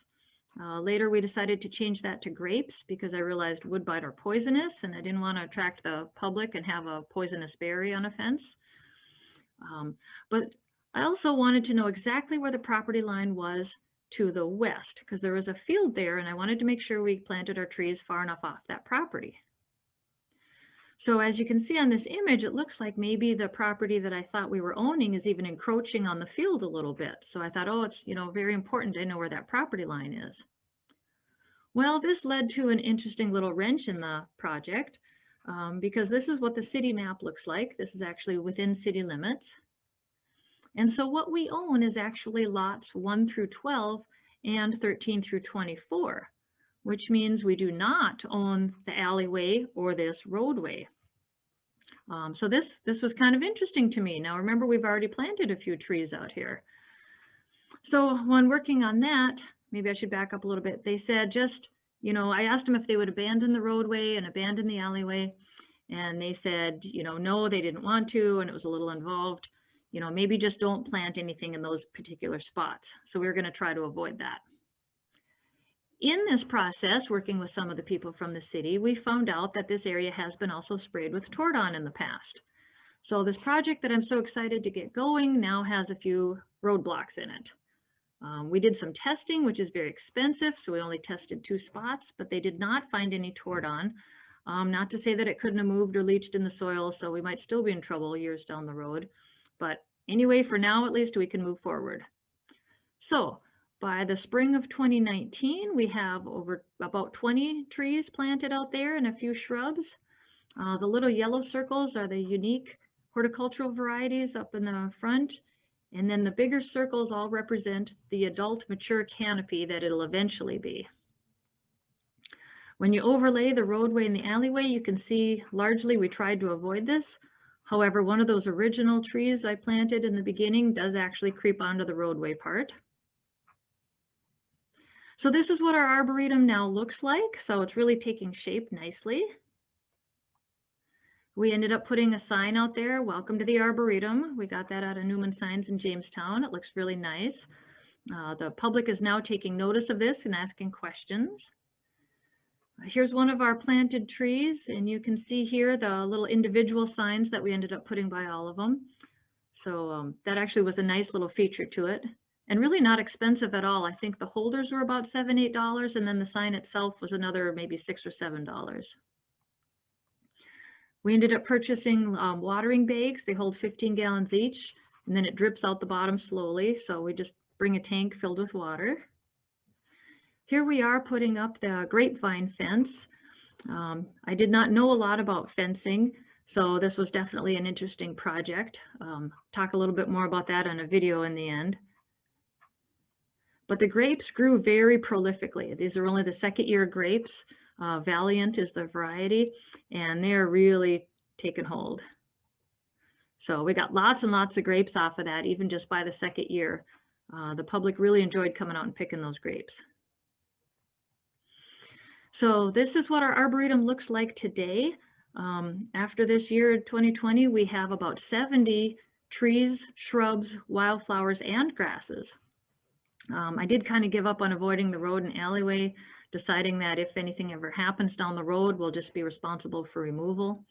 Later, we decided to change that to grapes because I realized woodbine are poisonous and I didn't want to attract the public and have a poisonous berry on a fence. But I also wanted to know exactly where the property line was to the west because there was a field there and I wanted to make sure we planted our trees far enough off that property. So as you can see on this image, it looks like maybe the property that I thought we were owning is even encroaching on the field a little bit. So I thought, oh, it's, you know, very important to know where that property line is. Well, this led to an interesting little wrench in the project because this is what the city map looks like. This is actually within city limits. And so what we own is actually lots 1 through 12 and 13 through 24, which means we do not own the alleyway or this roadway. So this was kind of interesting to me. Now remember, we've already planted a few trees out here. So when working on that, maybe I should back up a little bit. They said just, you know, I asked them if they would abandon the roadway and abandon the alleyway. And they said, you know, no, they didn't want to, and it was a little involved. You know, maybe just don't plant anything in those particular spots. So we were going to try to avoid that. In this process, working with some of the people from the city, we found out that this area has been also sprayed with Tordon in the past. So this project that I'm so excited to get going now has a few roadblocks in it. We did some testing, which is very expensive, so we only tested 2 spots, but they did not find any Tordon. Not to say that it couldn't have moved or leached in the soil, so we might still be in trouble years down the road. But anyway, for now at least, we can move forward. So by the spring of 2019, we have about 20 trees planted out there and a few shrubs. The little yellow circles are the unique horticultural varieties up in the front. And then the bigger circles all represent the adult mature canopy that it'll eventually be. When you overlay the roadway and the alleyway, you can see largely we tried to avoid this. However, one of those original trees I planted in the beginning does actually creep onto the roadway part. So this is what our Arboretum now looks like. So it's really taking shape nicely. We ended up putting a sign out there, welcome to the Arboretum. We got that out of Newman Signs in Jamestown. It looks really nice. The public is now taking notice of this and asking questions. Here's one of our planted trees, and you can see here the little individual signs that we ended up putting by all of them. So that actually was a nice little feature to it, and really not expensive at all. I think the holders were about $7, $8, and then the sign itself was another maybe $6 or $7. We ended up purchasing watering bags. They hold 15 gallons each, and then it drips out the bottom slowly. So we just bring a tank filled with water. Here we are putting up the Grapevine Fence. I did not know a lot about fencing, so this was definitely an interesting project. Talk a little bit more about that on a video in the end. But the grapes grew very prolifically. These are only the second year grapes. Valiant is the variety, and they're really taking hold. So we got lots and lots of grapes off of that, even just by the second year. The public really enjoyed coming out and picking those grapes. So this is what our Arboretum looks like today. After this year, 2020, we have about 70 trees, shrubs, wildflowers, and grasses. I did kind of give up on avoiding the road and alleyway, deciding that if anything ever happens down the road, we'll just be responsible for removal.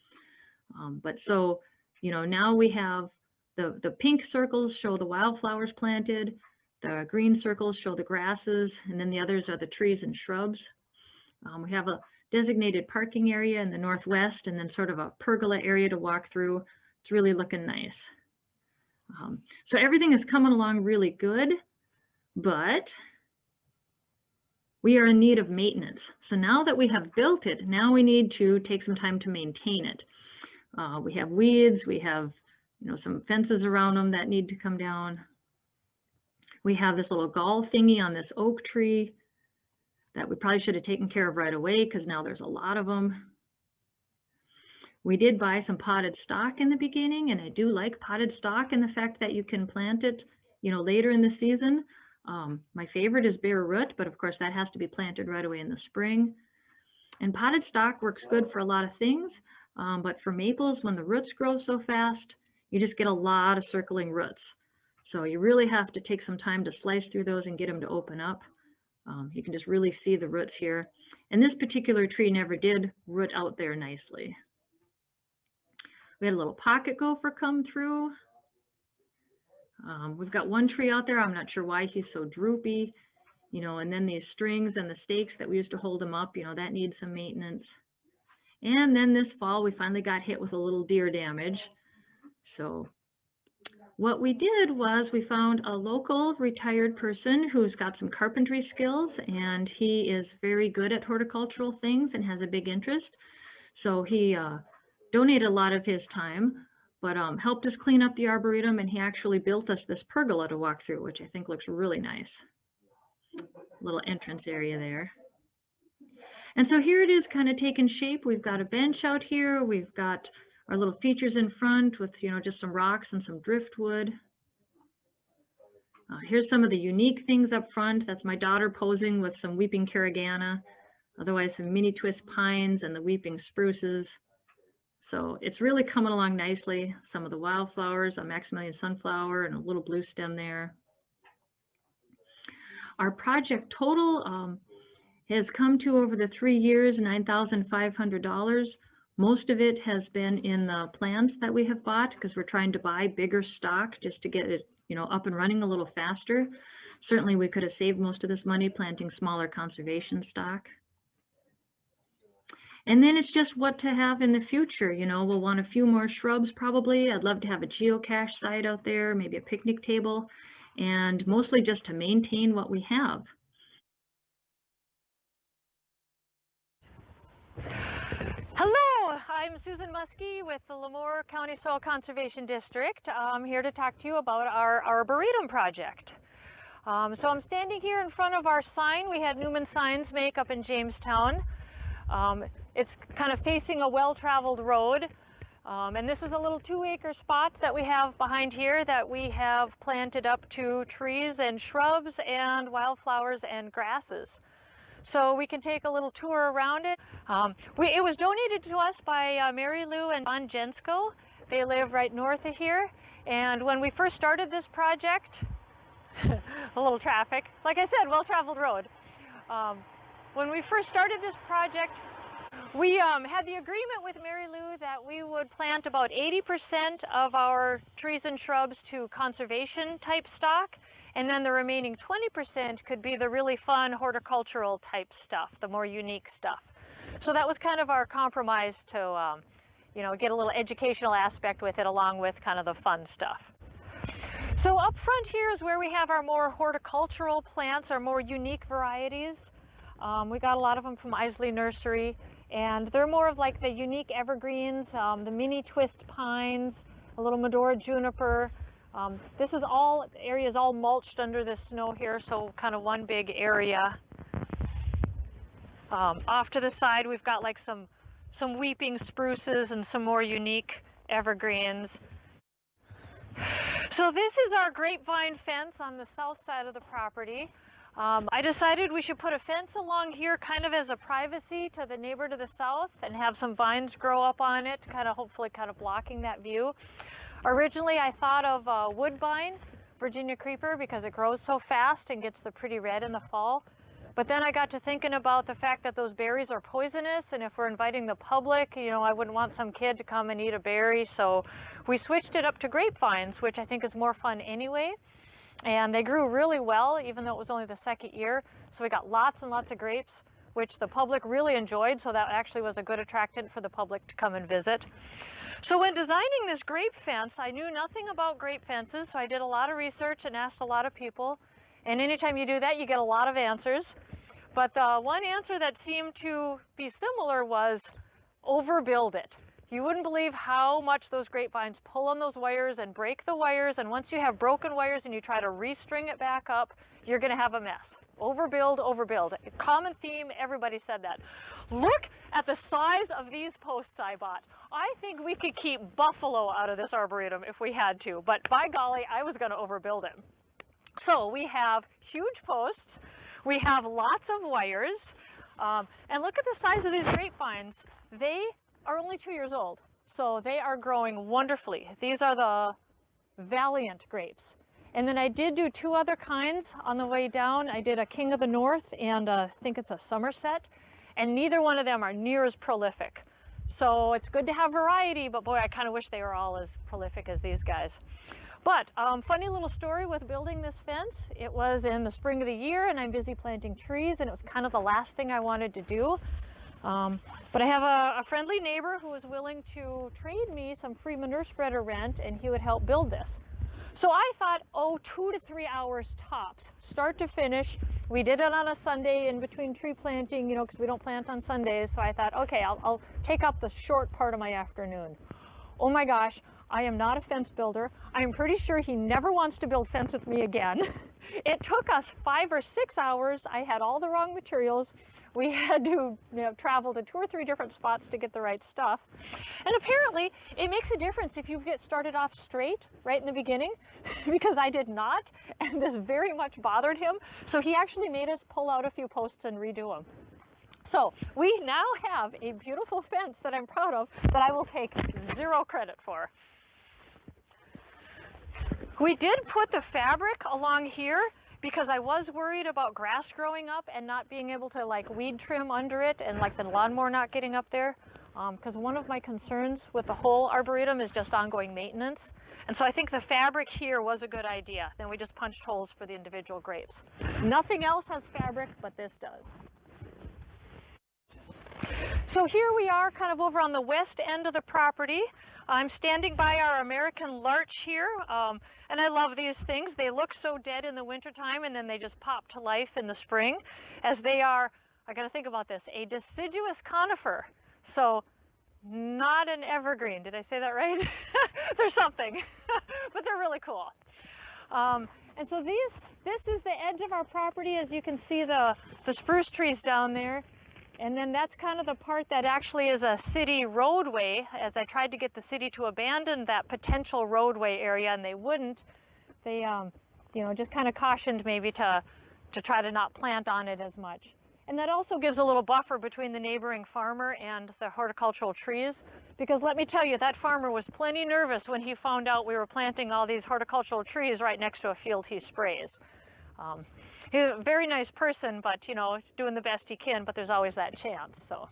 But so, you know, now we have the pink circles show the wildflowers planted, the green circles show the grasses, and then the others are the trees and shrubs. We have a designated parking area in the northwest and then sort of a pergola area to walk through. It's really looking nice. So everything is coming along really good, but we are in need of maintenance. So now that we have built it, now we need to take some time to maintain it. We have weeds, we have, you know, some fences around them that need to come down. We have this little gall thingy on this oak tree that we probably should have taken care of right away because now there's a lot of them. We did buy some potted stock in the beginning, and I do like potted stock and the fact that you can plant it, you know, later in the season. My favorite is bare root, but of course that has to be planted right away in the spring. And potted stock works good for a lot of things, but for maples, when the roots grow so fast, you just get a lot of circling roots. So you really have to take some time to slice through those and get them to open up. You can just really see the roots here. And this particular tree never did root out there nicely. We had a little pocket gopher come through. We've got one tree out there. I'm not sure why he's so droopy, you know, and then these strings and the stakes that we used to hold him up, you know, that needs some maintenance. And then this fall, we finally got hit with a little deer damage. So what we did was we found a local retired person who's got some carpentry skills, and he is very good at horticultural things and has a big interest. So he donated a lot of his time, but helped us clean up the Arboretum, and he actually built us this pergola to walk through, which I think looks really nice. Little entrance area there. And so here it is kind of taking shape. We've got a bench out here. We've got our little features in front with, you know, just some rocks and some driftwood. Here's some of the unique things up front. That's my daughter posing with some weeping carragana, otherwise some mini twist pines and the weeping spruces. So it's really coming along nicely. Some of the wildflowers, a Maximilian sunflower and a little blue stem there. Our project total has come to, over the 3 years, $9,500. Most of it has been in the plants that we have bought because we're trying to buy bigger stock just to get it, you know, up and running a little faster. Certainly we could have saved most of this money planting smaller conservation stock. And then it's just what to have in the future. You know, we'll want a few more shrubs probably. I'd love to have a geocache site out there, maybe a picnic table, and mostly just to maintain what we have. Hello, I'm Susan Muskie with the Lemoore County Soil Conservation District. I'm here to talk to you about our Arboretum project. So I'm standing here in front of our sign we had Newman Signs make up in Jamestown. It's kind of facing a well-traveled road, and this is a little 2-acre spot that we have behind here that we have planted up to trees and shrubs and wildflowers and grasses. So we can take a little tour around it. It was donated to us by Mary Lou and John Jensko. They live right north of here. And when we first started this project, a little traffic, like I said, well-traveled road. When we first started this project, we had the agreement with Mary Lou that we would plant about 80% of our trees and shrubs to conservation type stock, and then the remaining 20% could be the really fun horticultural type stuff, the more unique stuff. So that was kind of our compromise to, you know, get a little educational aspect with it along with kind of the fun stuff. So up front here is where we have our more horticultural plants, our more unique varieties. We got a lot of them from Isley Nursery, and they're more of like the unique evergreens, the mini twist pines, a little Medora juniper. This is all, the area is all mulched under the snow here, so kind of one big area. Off to the side, we've got like some weeping spruces and some more unique evergreens. So this is our Grapevine Fence on the south side of the property. I decided we should put a fence along here kind of as a privacy to the neighbor to the south and have some vines grow up on it, kind of hopefully kind of blocking that view. Originally I thought of woodbine, Virginia creeper, because it grows so fast and gets the pretty red in the fall. But then I got to thinking about the fact that those berries are poisonous, and if we're inviting the public, you know, I wouldn't want some kid to come and eat a berry. So we switched it up to grapevines, which I think is more fun anyway. And they grew really well, even though it was only the second year. So we got lots and lots of grapes, which the public really enjoyed. So that actually was a good attractant for the public to come and visit. So when designing this grape fence, I knew nothing about grape fences. So I did a lot of research and asked a lot of people. And anytime you do that, you get a lot of answers. But the one answer that seemed to be similar was overbuild it. You wouldn't believe how much those grapevines pull on those wires and break the wires. And once you have broken wires and you try to restring it back up, you're going to have a mess. Overbuild, overbuild. Common theme, everybody said that. Look at the size of these posts I bought. I think we could keep buffalo out of this arboretum if we had to. But by golly, I was going to overbuild it. So we have huge posts. We have lots of wires, and look at the size of these grapevines. They are only 2 years old, so they are growing wonderfully. These are the Valiant grapes. And then I did do two other kinds on the way down. I did a King of the North and I think it's a Somerset, and neither one of them are near as prolific. So it's good to have variety, but boy, I kind of wish they were all as prolific as these guys. But funny little story with building this fence. It was in the spring of the year and I'm busy planting trees, and it was kind of the last thing I wanted to do. But I have a friendly neighbor who was willing to trade me some free manure spreader rent, and he would help build this. So I thought, oh, 2 to 3 hours tops, start to finish. We did it on a Sunday in between tree planting, you know, because we don't plant on Sundays. So I thought, okay, I'll take up the short part of my afternoon. Oh my gosh. I am not a fence builder. I'm pretty sure he never wants to build fence with me again. It took us 5 or 6 hours. I had all the wrong materials. We had to travel to 2 or 3 different spots to get the right stuff. And apparently, it makes a difference if you get started off straight right in the beginning, because I did not, and this very much bothered him. So he actually made us pull out a few posts and redo them. So we now have a beautiful fence that I'm proud of that I will take 0 credit for. We did put the fabric along here because I was worried about grass growing up and not being able to like weed trim under it and like the lawnmower not getting up there. Because one of my concerns with the whole arboretum is just ongoing maintenance. And so I think the fabric here was a good idea. Then we just punched holes for the individual grapes. Nothing else has fabric, but this does. So here we are kind of over on the west end of the property. I'm standing by our American larch here, and I love these things. They look so dead in the wintertime, and then they just pop to life in the spring, as they are, I gotta think about this, a deciduous conifer. So not an evergreen. Did I say that right? They're something, but they're really cool. And so this is the edge of our property. As you can see, the spruce trees down there. And then that's kind of the part that actually is a city roadway, as I tried to get the city to abandon that potential roadway area, and they wouldn't. They, you know, just kind of cautioned maybe to try to not plant on it as much. And that also gives a little buffer between the neighboring farmer and the horticultural trees, because let me tell you, that farmer was plenty nervous when he found out we were planting all these horticultural trees right next to a field he sprays. He's a very nice person, but, you know, doing the best he can, but there's always that chance. So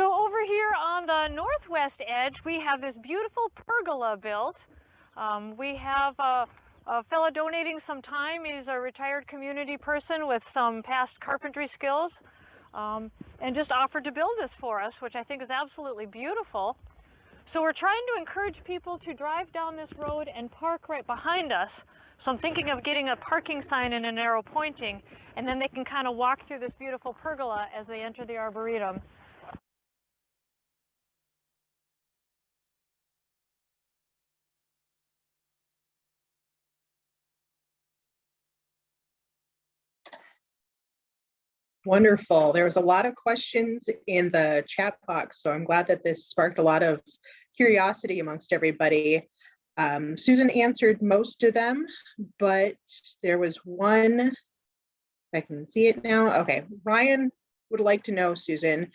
over here on the northwest edge, we have this beautiful pergola built. We have a fellow donating some time. He's a retired community person with some past carpentry skills, and just offered to build this for us, which I think is absolutely beautiful. So we're trying to encourage people to drive down this road and park right behind us. So I'm thinking of getting a parking sign and an arrow pointing, and then they can kind of walk through this beautiful pergola as they enter the Arboretum. Wonderful. There was a lot of questions in the chat box, so I'm glad that this sparked a lot of curiosity amongst everybody. Susan answered most of them, but there was one, I can see it now. Okay, Ryan would like to know, Susan,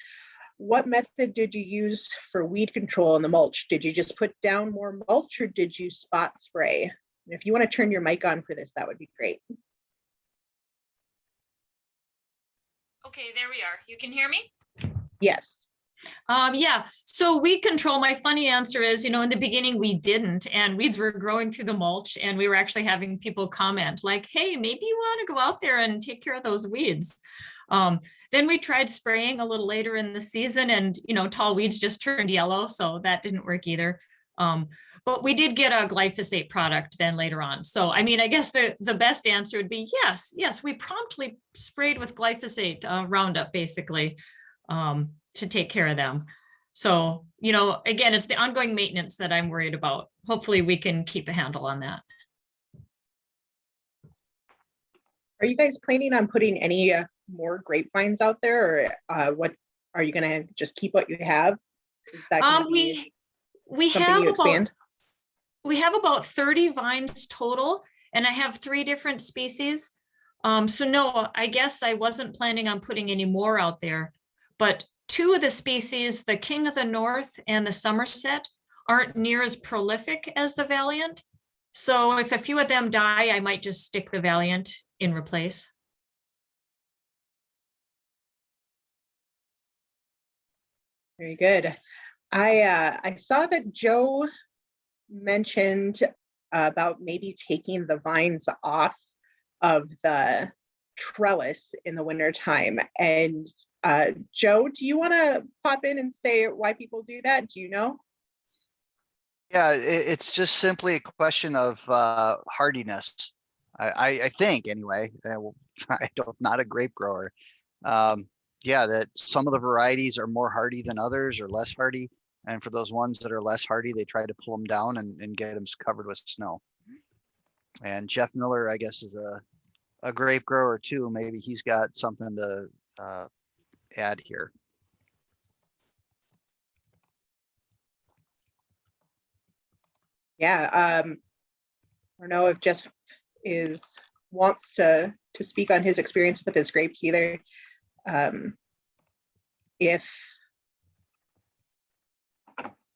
what method did you use for weed control in the mulch? Did you just put down more mulch or did you spot spray? And if you want to turn your mic on for this, that would be great. Okay, there we are. You can hear me? Yes. Yeah, so weed control, my funny answer is, in the beginning we didn't, and weeds were growing through the mulch, and we were actually having people comment like, hey, maybe you want to go out there and take care of those weeds. Then we tried spraying a little later in the season, and tall weeds just turned yellow, so that didn't work either. But we did get a glyphosate product then later on. So, I mean, I guess the best answer would be yes, we promptly sprayed with glyphosate Roundup, basically, to take care of them. So, again, it's the ongoing maintenance that I'm worried about. Hopefully we can keep a handle on that. Are you guys planning on putting any more grapevines out there, or what are you going to just keep what you have? Is that gonna be we something have you expand? We have about 30 vines total, and I have 3 different species. So no, I guess I wasn't planning on putting any more out there, but 2 of the species, the King of the North and the Somerset, aren't near as prolific as the Valiant. So if a few of them die, I might just stick the Valiant in replace. Very good. I saw that Joe mentioned about maybe taking the vines off of the trellis in the wintertime. And Joe, do you want to pop in and say why people do that? Do you know? Yeah, it's just simply a question of hardiness. I think anyway. I'm not a grape grower. Yeah, that some of the varieties are more hardy than others or less hardy. And for those ones that are less hardy, they try to pull them down and get them covered with snow. And Jeff Miller, I guess, is a grape grower too. Maybe he's got something to add here. Yeah, I don't know if Jeff wants to speak on his experience with his grapes either.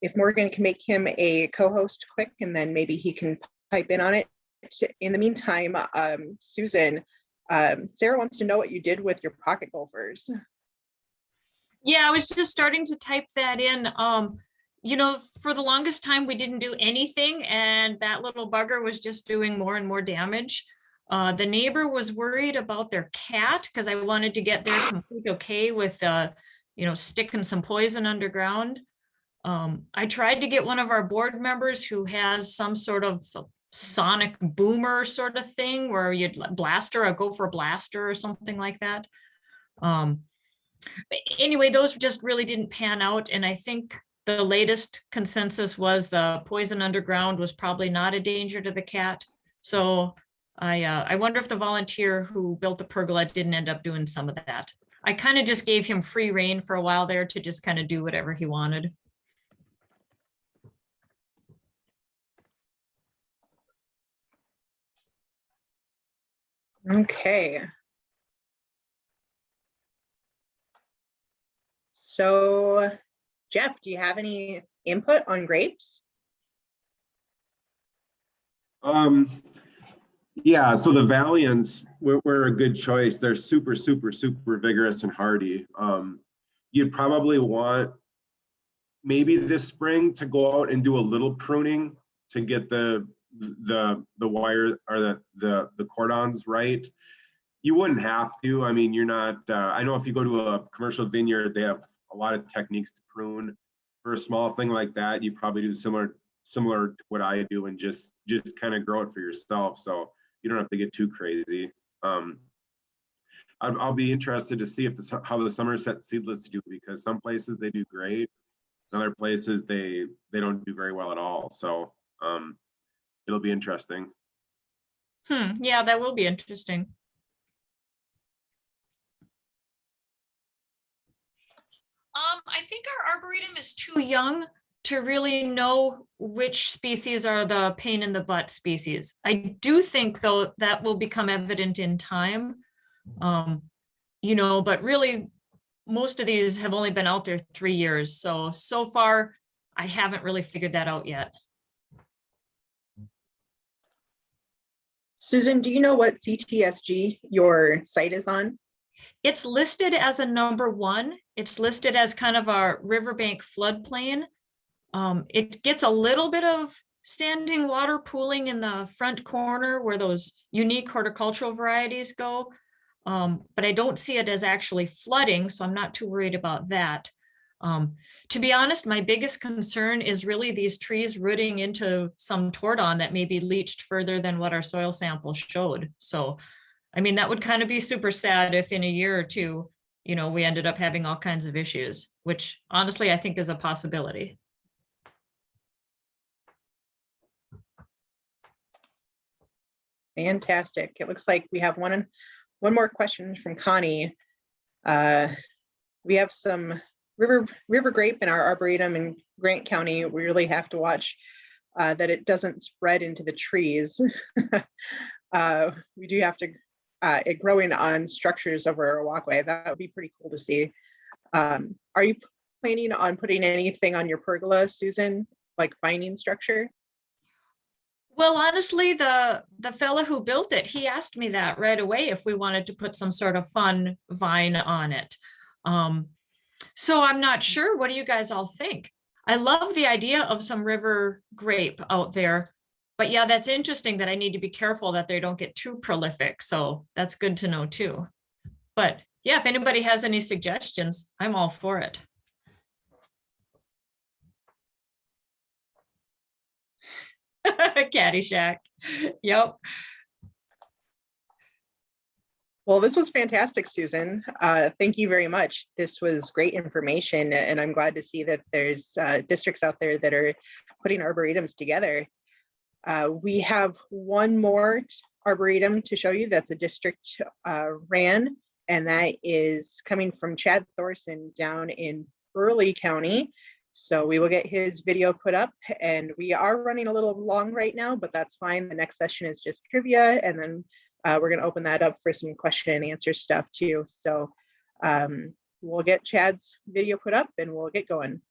If Morgan can make him a co-host quick, and then maybe he can pipe in on it. In the meantime, Susan, Sarah wants to know what you did with your pocket gophers. Yeah, I was just starting to type that in. For the longest time, we didn't do anything, and that little bugger was just doing more and more damage. The neighbor was worried about their cat because I wanted to get their complete okay with, sticking some poison underground. I tried to get one of our board members who has some sort of sonic boomer sort of thing where you'd blaster a gopher blaster or something like that. But anyway, those just really didn't pan out, and I think the latest consensus was the poison underground was probably not a danger to the cat. So I wonder if the volunteer who built the pergola didn't end up doing some of that. I kind of just gave him free rein for a while there to just kind of do whatever he wanted. Okay. So, Jeff, do you have any input on grapes? Yeah, so the Valiants were a good choice. They're super, super, super vigorous and hardy. You'd probably want maybe this spring to go out and do a little pruning to get the wire or the cordons right. You wouldn't have to. I mean, you're not. I know if you go to a commercial vineyard, they have a lot of techniques to prune. for a small thing like that, you probably do similar to what I do and just kind of grow it for yourself. So you don't have to get too crazy. I'll be interested to see if how the Somerset seedless do, because some places they do great, and other places they don't do very well at all. So it'll be interesting. Yeah, that will be interesting. I think our Arboretum is too young to really know which species are the pain in the butt species. I do think, though, that will become evident in time. You know, but really, most of these have only been out there 3 years. So far, I haven't really figured that out yet. Susan, do you know what CTSG your site is on? It's listed as a #1. It's listed as kind of a riverbank floodplain. It gets a little bit of standing water pooling in the front corner where those unique horticultural varieties go. But I don't see it as actually flooding, so I'm not too worried about that. To be honest, my biggest concern is really these trees rooting into some tordon that may be leached further than what our soil sample showed. So, I mean, that would kind of be super sad if in a year or two, you know, we ended up having all kinds of issues, which honestly, I think is a possibility. Fantastic. It looks like we have one more question from Connie. We have some river grape in our Arboretum in Grant County. We really have to watch that it doesn't spread into the trees. We do have to it growing on structures over a walkway. That would be pretty cool to see. Are you planning on putting anything on your pergola, Susan, like vining structure? Well, honestly, the fella who built it, he asked me that right away if we wanted to put some sort of fun vine on it. So I'm not sure. What do you guys all think? I love the idea of some river grape out there, but yeah, that's interesting that I need to be careful that they don't get too prolific. So that's good to know too. But yeah, if anybody has any suggestions, I'm all for it. Caddyshack. Yep. Well, this was fantastic, Susan. Thank you very much. This was great information, and I'm glad to see that there's districts out there that are putting arboretums together. We have one more arboretum to show you that's a district ran, and that is coming from Chad Thorson down in Burleigh County. So we will get his video put up, and we are running a little long right now, but that's fine. The next session is just trivia, and then we're going to open that up for some question and answer stuff too. So we'll get Chad's video put up and we'll get going.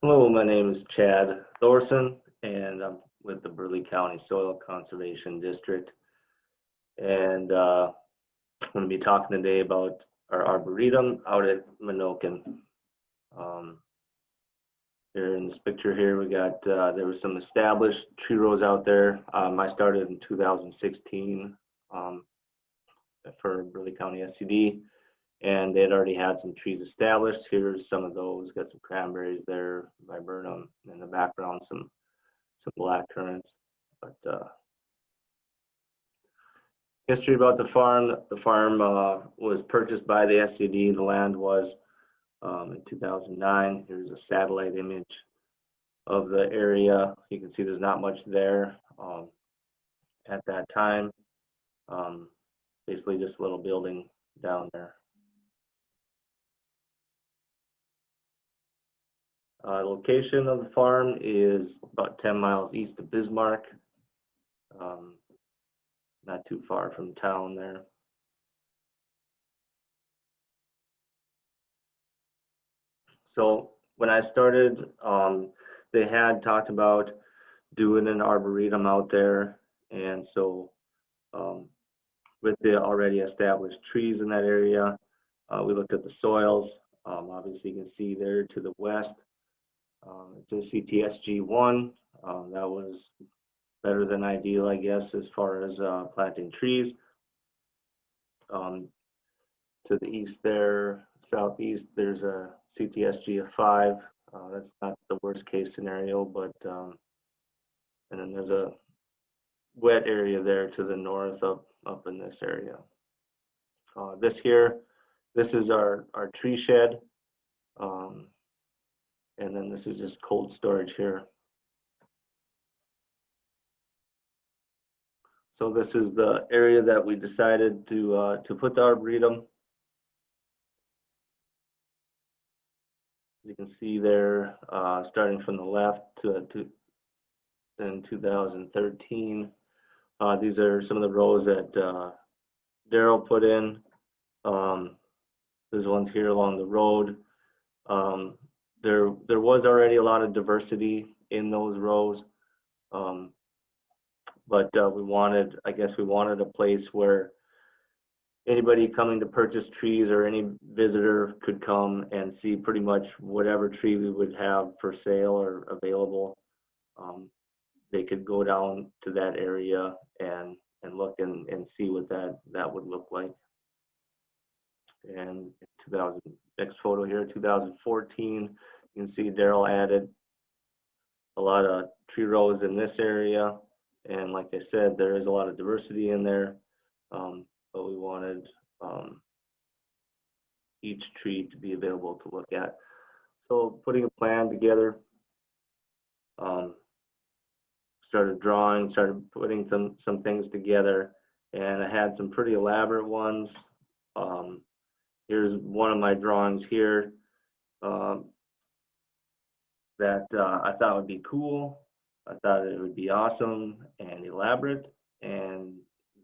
Hello, my name is Chad Thorson, and I'm with the Burleigh County Soil Conservation District. And I'm going to be talking today about our Arboretum out at Minokan. Here in this picture here, we got, there was some established tree rows out there. I started in 2016 for Burleigh County SCD. And they had already had some trees established. Here's some of those. Got some cranberries there, viburnum in the background, some black currants. But history about the farm. The farm was purchased by the SCD. The land was in 2009. Here's a satellite image of the area. You can see there's not much there at that time. Basically just a little building down there. Location of the farm is about 10 miles east of Bismarck, not too far from town there. So when I started, they had talked about doing an arboretum out there, and so with the already established trees in that area, we looked at the soils. Obviously you can see there to the west, It's a CTSG1. That was better than ideal, I guess, as far as planting trees. To the east there, southeast, there's a CTSG of 5. That's not the worst case scenario, but and then there's a wet area there to the north up in this area. This is our tree shed, and then this is just cold storage here. So this is the area that we decided to put the Arboretum. You can see there, starting from the left in 2013. These are some of the rows that Daryl put in. There's ones here along the road. There was already a lot of diversity in those rows, but we wanted a place where anybody coming to purchase trees or any visitor could come and see pretty much whatever tree we would have for sale or available. They could go down to that area and look and see what that would look like. And next photo here, 2014, you can see Daryl added a lot of tree rows in this area. And like I said, there is a lot of diversity in there, but we wanted each tree to be available to look at. So putting a plan together, started drawing, started putting some things together, and I had some pretty elaborate ones. Here's one of my drawings here that I thought would be cool. I thought it would be awesome and elaborate, and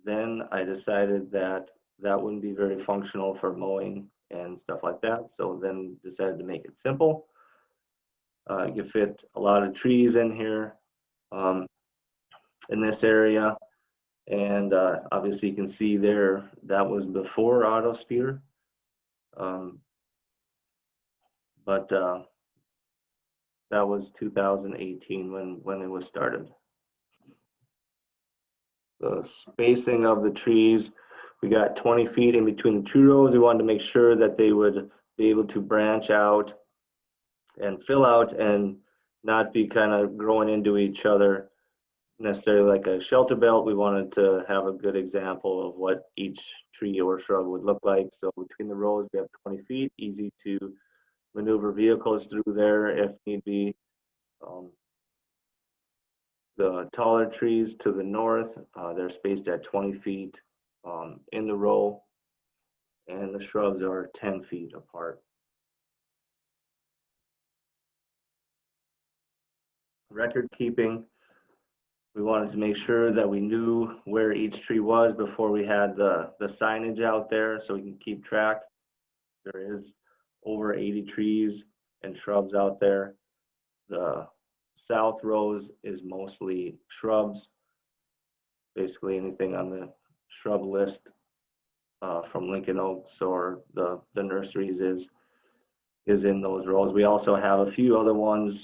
then I decided that wouldn't be very functional for mowing and stuff like that, so then decided to make it simple. You can fit a lot of trees in here in this area, and obviously you can see there that was before Autosphere, but that was 2018 when it was started. The spacing of the trees, we got 20 feet in between the tree rows. We wanted to make sure that they would be able to branch out and fill out and not be kind of growing into each other necessarily like a shelter belt. We wanted to have a good example of what each tree or shrub would look like. So between the rows, we have 20 feet, easy to maneuver vehicles through there if need be. The taller trees to the north, they're spaced at 20 feet in the row, and the shrubs are 10 feet apart. Record keeping, we wanted to make sure that we knew where each tree was before we had the signage out there so we can keep track. There is over 80 trees and shrubs out there. The south rows is mostly shrubs. Basically anything on the shrub list from Lincoln Oaks or the nurseries is in those rows. We also have a few other ones.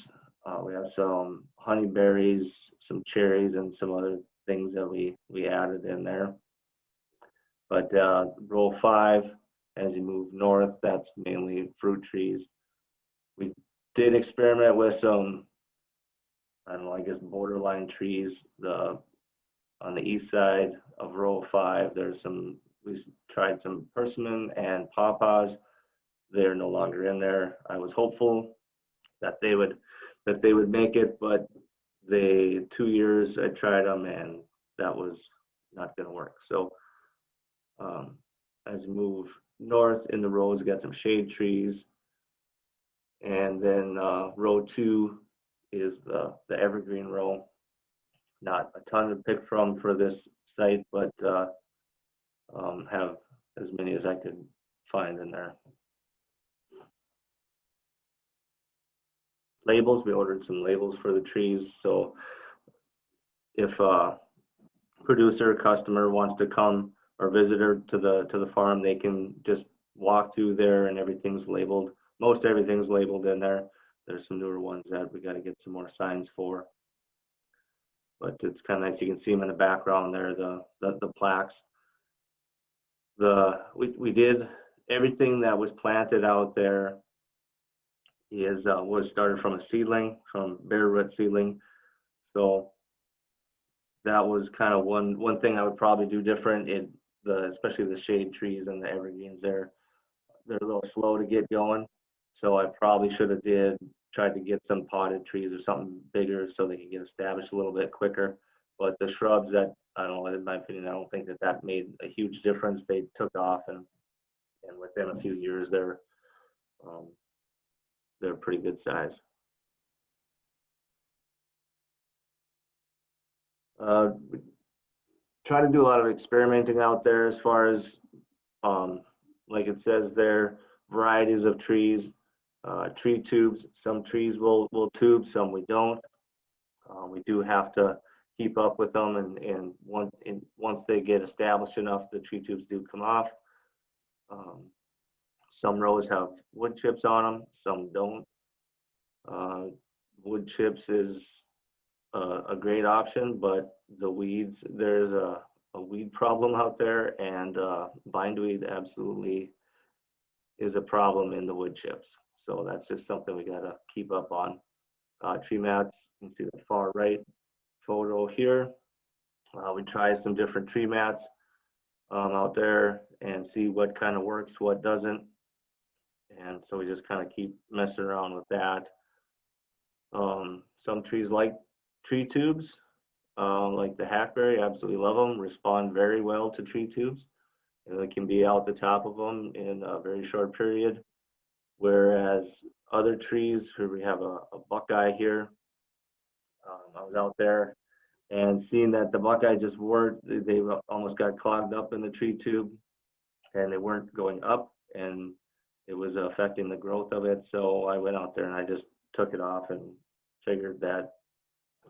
We have some honeyberries, some cherries, and some other things that we added in there. But row 5, as you move north, that's mainly fruit trees. We did experiment with some, I don't know, I guess borderline trees. On the east side of row 5, we tried some persimmon and pawpaws. They're no longer in there. I was hopeful that they would make it, but 2 years I tried them and that was not going to work. So as you move north in the rows, we got some shade trees, and then row 2 is the Evergreen Row. Not a ton to pick from for this site, but have as many as I could find in there. Labels, we ordered some labels for the trees, so if a producer or customer wants to come or visitor to the farm, they can just walk through there and everything's labeled. Most everything's labeled in there. there's some newer ones that we got to get some more signs for. But it's kind of nice. You can see them in the background there, the plaques. We did everything that was planted out there was started from a seedling, from bare root seedling. So that was kind of one thing I would probably do different. Especially the shade trees and the evergreens, they're a little slow to get going. So I probably should have tried to get some potted trees or something bigger so they can get established a little bit quicker. But the shrubs, that, I don't know, in my opinion, I don't think that made a huge difference. They took off, and within a few years they're pretty good size. We try to do a lot of experimenting out there as far as like it says there, varieties of trees, tree tubes. Some trees will tube, some we don't. We do have to keep up with them, and once they get established enough, the tree tubes do come off. Some rows have wood chips on them, some don't. Wood chips is a great option, but the weeds, there's a weed problem out there, and bindweed absolutely is a problem in the wood chips. So that's just something we gotta keep up on. Tree mats, you can see the far right photo here. We try some different tree mats out there and see what kind of works, what doesn't. And so we just kind of keep messing around with that. Some trees like tree tubes, like the hackberry, absolutely love them, respond very well to tree tubes. And they can be out the top of them in a very short period. Whereas other trees, here we have a buckeye here. I was out there and seeing that the buckeye just weren't, they almost got clogged up in the tree tube, and they weren't going up, and it was affecting the growth of it. So I went out there and I just took it off and figured that,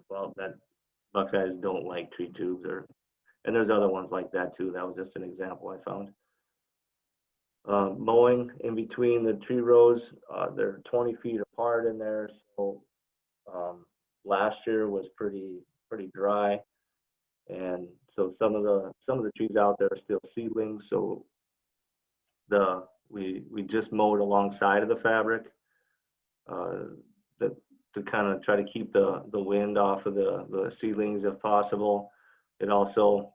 well, that buckeyes don't like tree tubes, and there's other ones like that too. That was just an example I found. Mowing in between the tree rows, they're 20 feet apart in there. So last year was pretty dry, and so some of the trees out there are still seedlings. So we just mowed alongside of the fabric to kind of try to keep the wind off of the seedlings if possible. It also,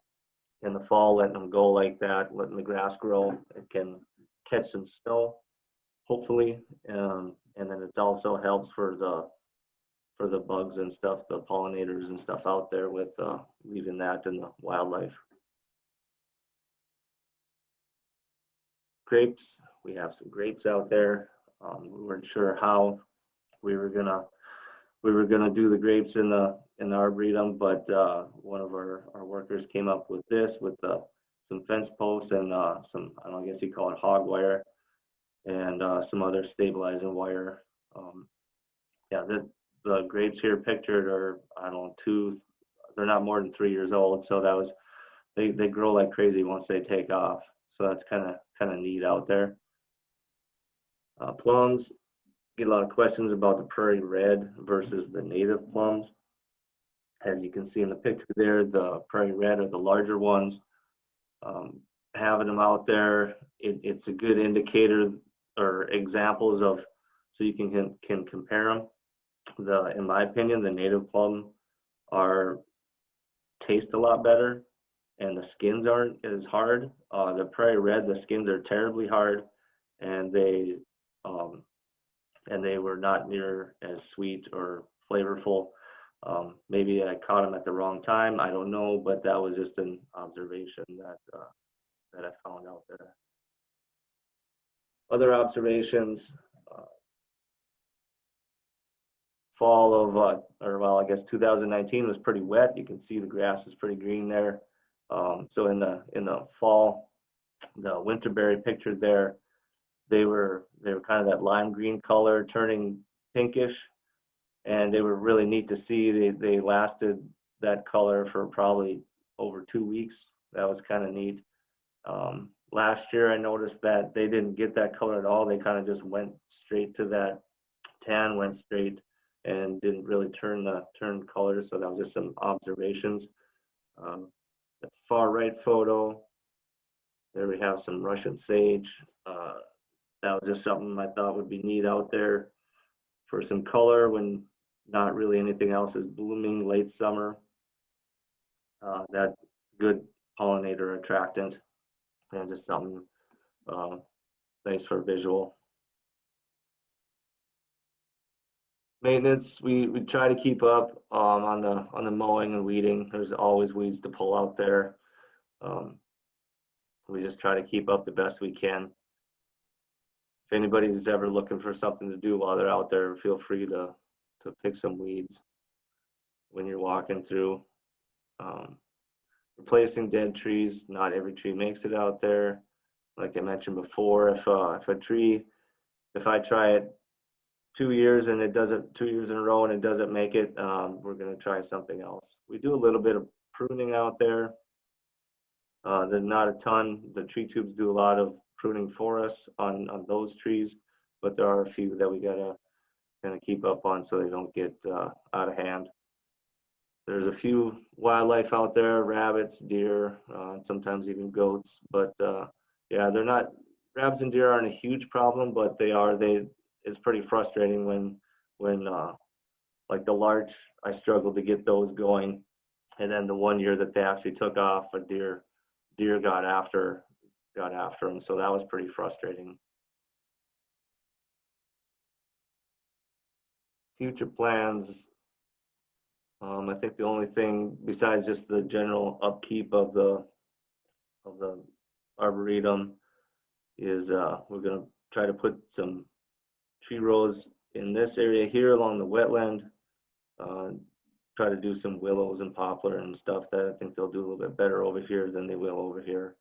in the fall, letting them go like that, letting the grass grow, it can catch some snow, hopefully, and then it also helps for the bugs and stuff, the pollinators and stuff out there, with leaving that in the wildlife. Grapes, we have some grapes out there. We weren't sure how we were gonna do the grapes in the arboretum, but one of our workers came up with this, with some fence posts and some, I don't know, I guess you call it hog wire, and some other stabilizing wire. Yeah, the grapes here pictured are, I don't know, they're not more than 3 years old, so that was, they grow like crazy once they take off. So that's kind of neat out there. Plums, get a lot of questions about the Prairie Red versus the Native Plums. As you can see in the picture there, the Prairie Red are the larger ones. Having them out there, it's a good indicator or examples of, so you can compare them. In my opinion, the Native Plum taste a lot better, and the skins aren't as hard. The Prairie Red, the skins are terribly hard, and they were not near as sweet or flavorful. Maybe I caught them at the wrong time, I don't know, but that was just an observation that I found out there. Other observations, fall of, I guess 2019 was pretty wet. You can see the grass is pretty green there. So in the fall, the winterberry pictured there, they were kind of that lime green color turning pinkish, and they were really neat to see. They lasted that color for probably over 2 weeks. That was kind of neat. Last year I noticed that they didn't get that color at all. They kind of just went straight to that tan went straight and didn't really turn colors. So that was just some observations. The far right photo, there we have some Russian sage. That was just something I thought would be neat out there for some color when not really anything else is blooming late summer. That good pollinator attractant, and just something nice for visual. Maintenance, we try to keep up on the mowing and weeding. There's always weeds to pull out there. We just try to keep up the best we can. If anybody's ever looking for something to do while they're out there, feel free to pick some weeds when you're walking through. Replacing dead trees, not every tree makes it out there. Like I mentioned before, if I try it 2 years and it doesn't, 2 years in a row and it doesn't make it, we're going to try something else. We do a little bit of pruning out there. There's not a ton. The tree tubes do a lot of pruning for us on those trees, but there are a few that we gotta kind of keep up on so they don't get out of hand. There's a few wildlife out there, rabbits, deer, sometimes even goats, but yeah, they're not, rabbits and deer aren't a huge problem, but it's pretty frustrating when like the larch, I struggled to get those going, and then the one year that they actually took off, a deer got after them, so that was pretty frustrating. Future plans, I think the only thing besides just the general upkeep of the Arboretum is we're going to try to put some tree rows in this area here along the wetland, try to do some willows and poplar and stuff that I think they'll do a little bit better over here than they will over here.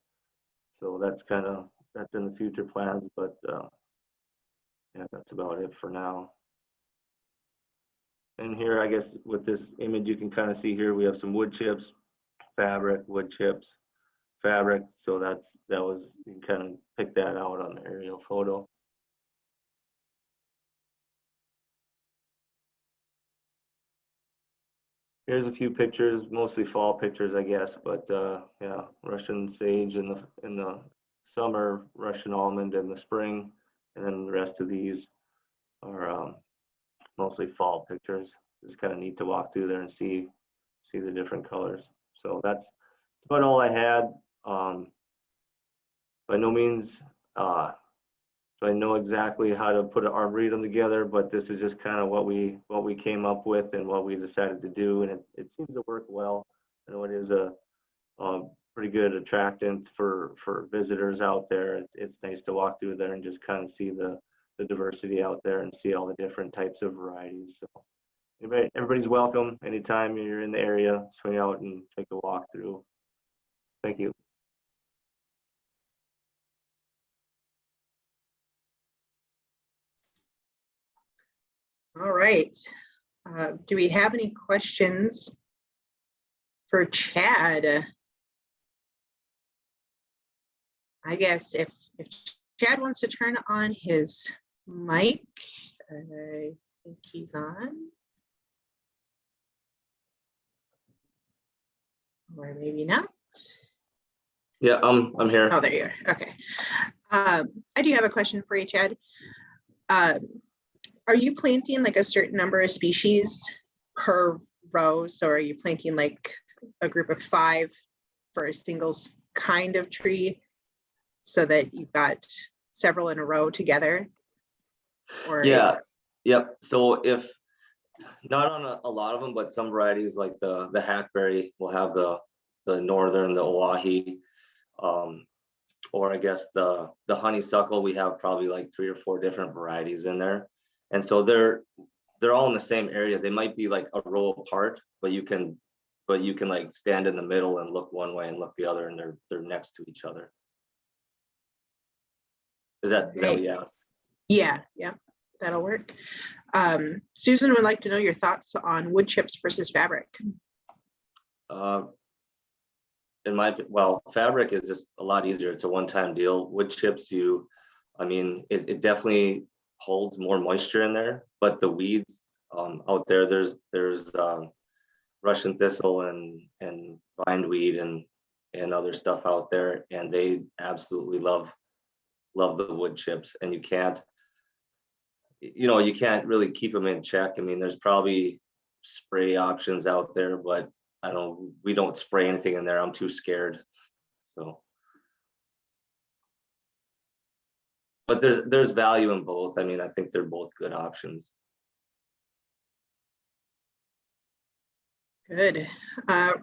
So that's in the future plans, but yeah, that's about it for now. And here, I guess with this image, you can kind of see here we have some wood chips, fabric, wood chips, fabric. So that was, you can kind of pick that out on the aerial photo. Here's a few pictures, mostly fall pictures, I guess, but yeah, Russian sage in the summer, Russian almond in the spring, and then the rest of these are mostly fall pictures. It's kind of neat to walk through there and see the different colors. So that's about all I had. By no means do I know exactly how to put an arboretum together, but this is just kind of what we came up with and what we decided to do, and it seems to work well. I know it is a pretty good attractant for visitors out there. It's nice to walk through there and just kind of see the diversity out there and see all the different types of varieties. So everybody's welcome anytime you're in the area, swing out and take a walk through. Thank you. All right. Do we have any questions for Chad? I guess if Chad wants to turn on his mic, I think he's on. Or maybe not. Yeah, I'm here. Oh, there you are. Okay. I do have a question for you, Chad. Are you planting like a certain number of species per row? So are you planting like a group of 5 for a single kind of tree so that you've got several in a row together? Or yeah, yep. So if not on a lot of them, but some varieties like the hackberry will have the northern, the Oahe, or I guess the honeysuckle, we have probably like 3 or 4 different varieties in there. And so they're all in the same area. They might be like a row apart, but you can like stand in the middle and look one way and look the other, and they're next to each other. Is that what you asked? Yeah, that'll work. Susan would like to know your thoughts on wood chips versus fabric. Fabric is just a lot easier. It's a one-time deal. Wood chips, it definitely holds more moisture in there, but the weeds out there, there's Russian thistle and bindweed and other stuff out there, and they absolutely love the wood chips, and you can't really keep them in check. I mean, there's probably spray options out there, but we don't spray anything in there. I'm too scared. So, but there's value in both. I mean, I think they're both good options. Good.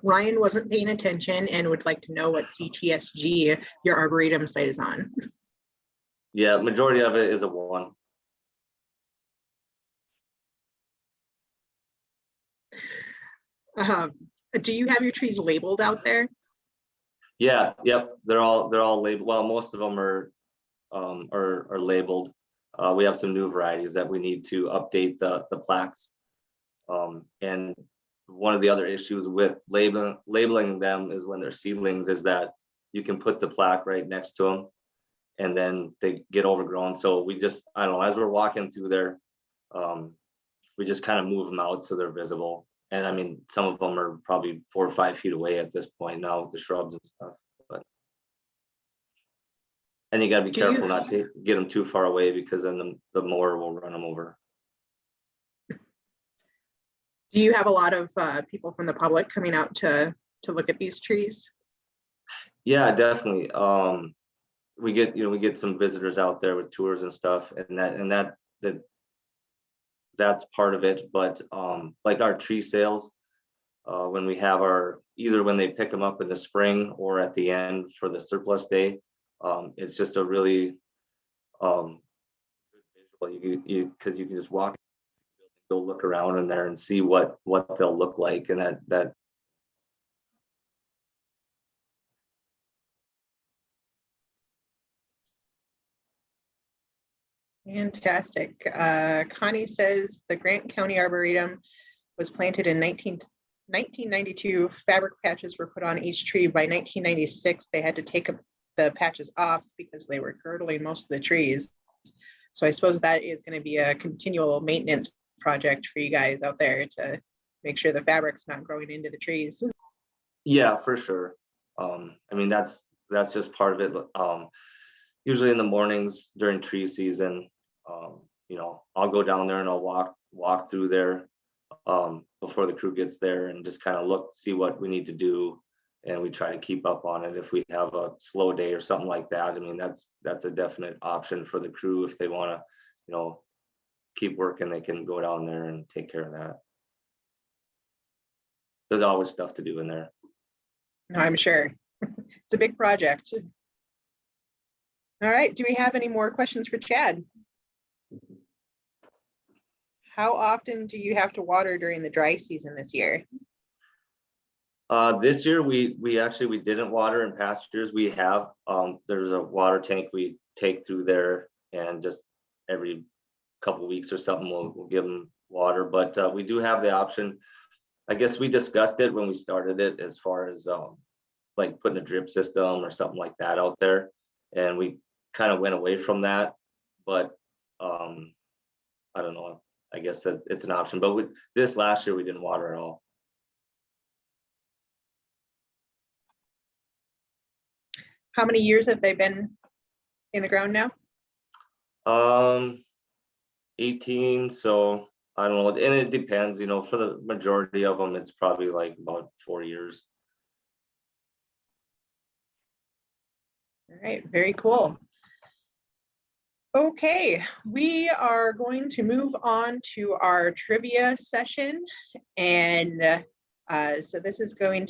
Ryan wasn't paying attention and would like to know what CTSG your Arboretum site is on. Yeah, majority of it is a 1. Do you have your trees labeled out there? Yeah, yep, they're all labeled. Well, most of them are labeled. We have some new varieties that we need to update the plaques. And one of the other issues with labeling them is when they're seedlings is that you can put the plaque right next to them and then they get overgrown. So we just, I don't know, as we're walking through there, we just kind of move them out so they're visible. And I mean, some of them are probably 4 or 5 feet away at this point now with the shrubs and stuff. And you got to be careful not to get them too far away, because then the mower will run them over. Do you have a lot of people from the public coming out to look at these trees? Yeah, definitely. We get some visitors out there with tours and stuff, and that's part of it. But like our tree sales, when we have either when they pick them up in the spring or at the end for the surplus day, it's just a really good visual. Because you can just walk, go look around in there and see what they'll look like, and that Fantastic. Connie says the Grant County Arboretum was planted in 1992. Fabric patches were put on each tree. By 1996, they had to take the patches off because they were girdling most of the trees. So I suppose that is going to be a continual maintenance project for you guys out there to make sure the fabric's not growing into the trees. Yeah, for sure. I mean, that's just part of it. Usually in the mornings during tree season, I'll go down there and I'll walk through there before the crew gets there and just kind of see what we need to do, and we try to keep up on it. If we have a slow day or something like that, I mean, that's a definite option for the crew. If they want to, keep working, they can go down there and take care of that. There's always stuff to do in there. No, I'm sure. It's a big project. All right, do we have any more questions for Chad? How often do you have to water during the dry season this year? This year we didn't water. In past years we have. There's a water tank we take through there, and just every couple of weeks or something we'll give them water. But we do have the option. I guess we discussed it when we started it, as far as like putting a drip system or something like that out there, and we kind of went away from that. But I don't know. I guess it's an option. But this last year we didn't water at all. How many years have they been in the ground now? 18. So I don't know, and it depends. For the majority of them, it's probably like about 4 years. All right, very cool. Okay, we are going to move on to our trivia session, and so this is going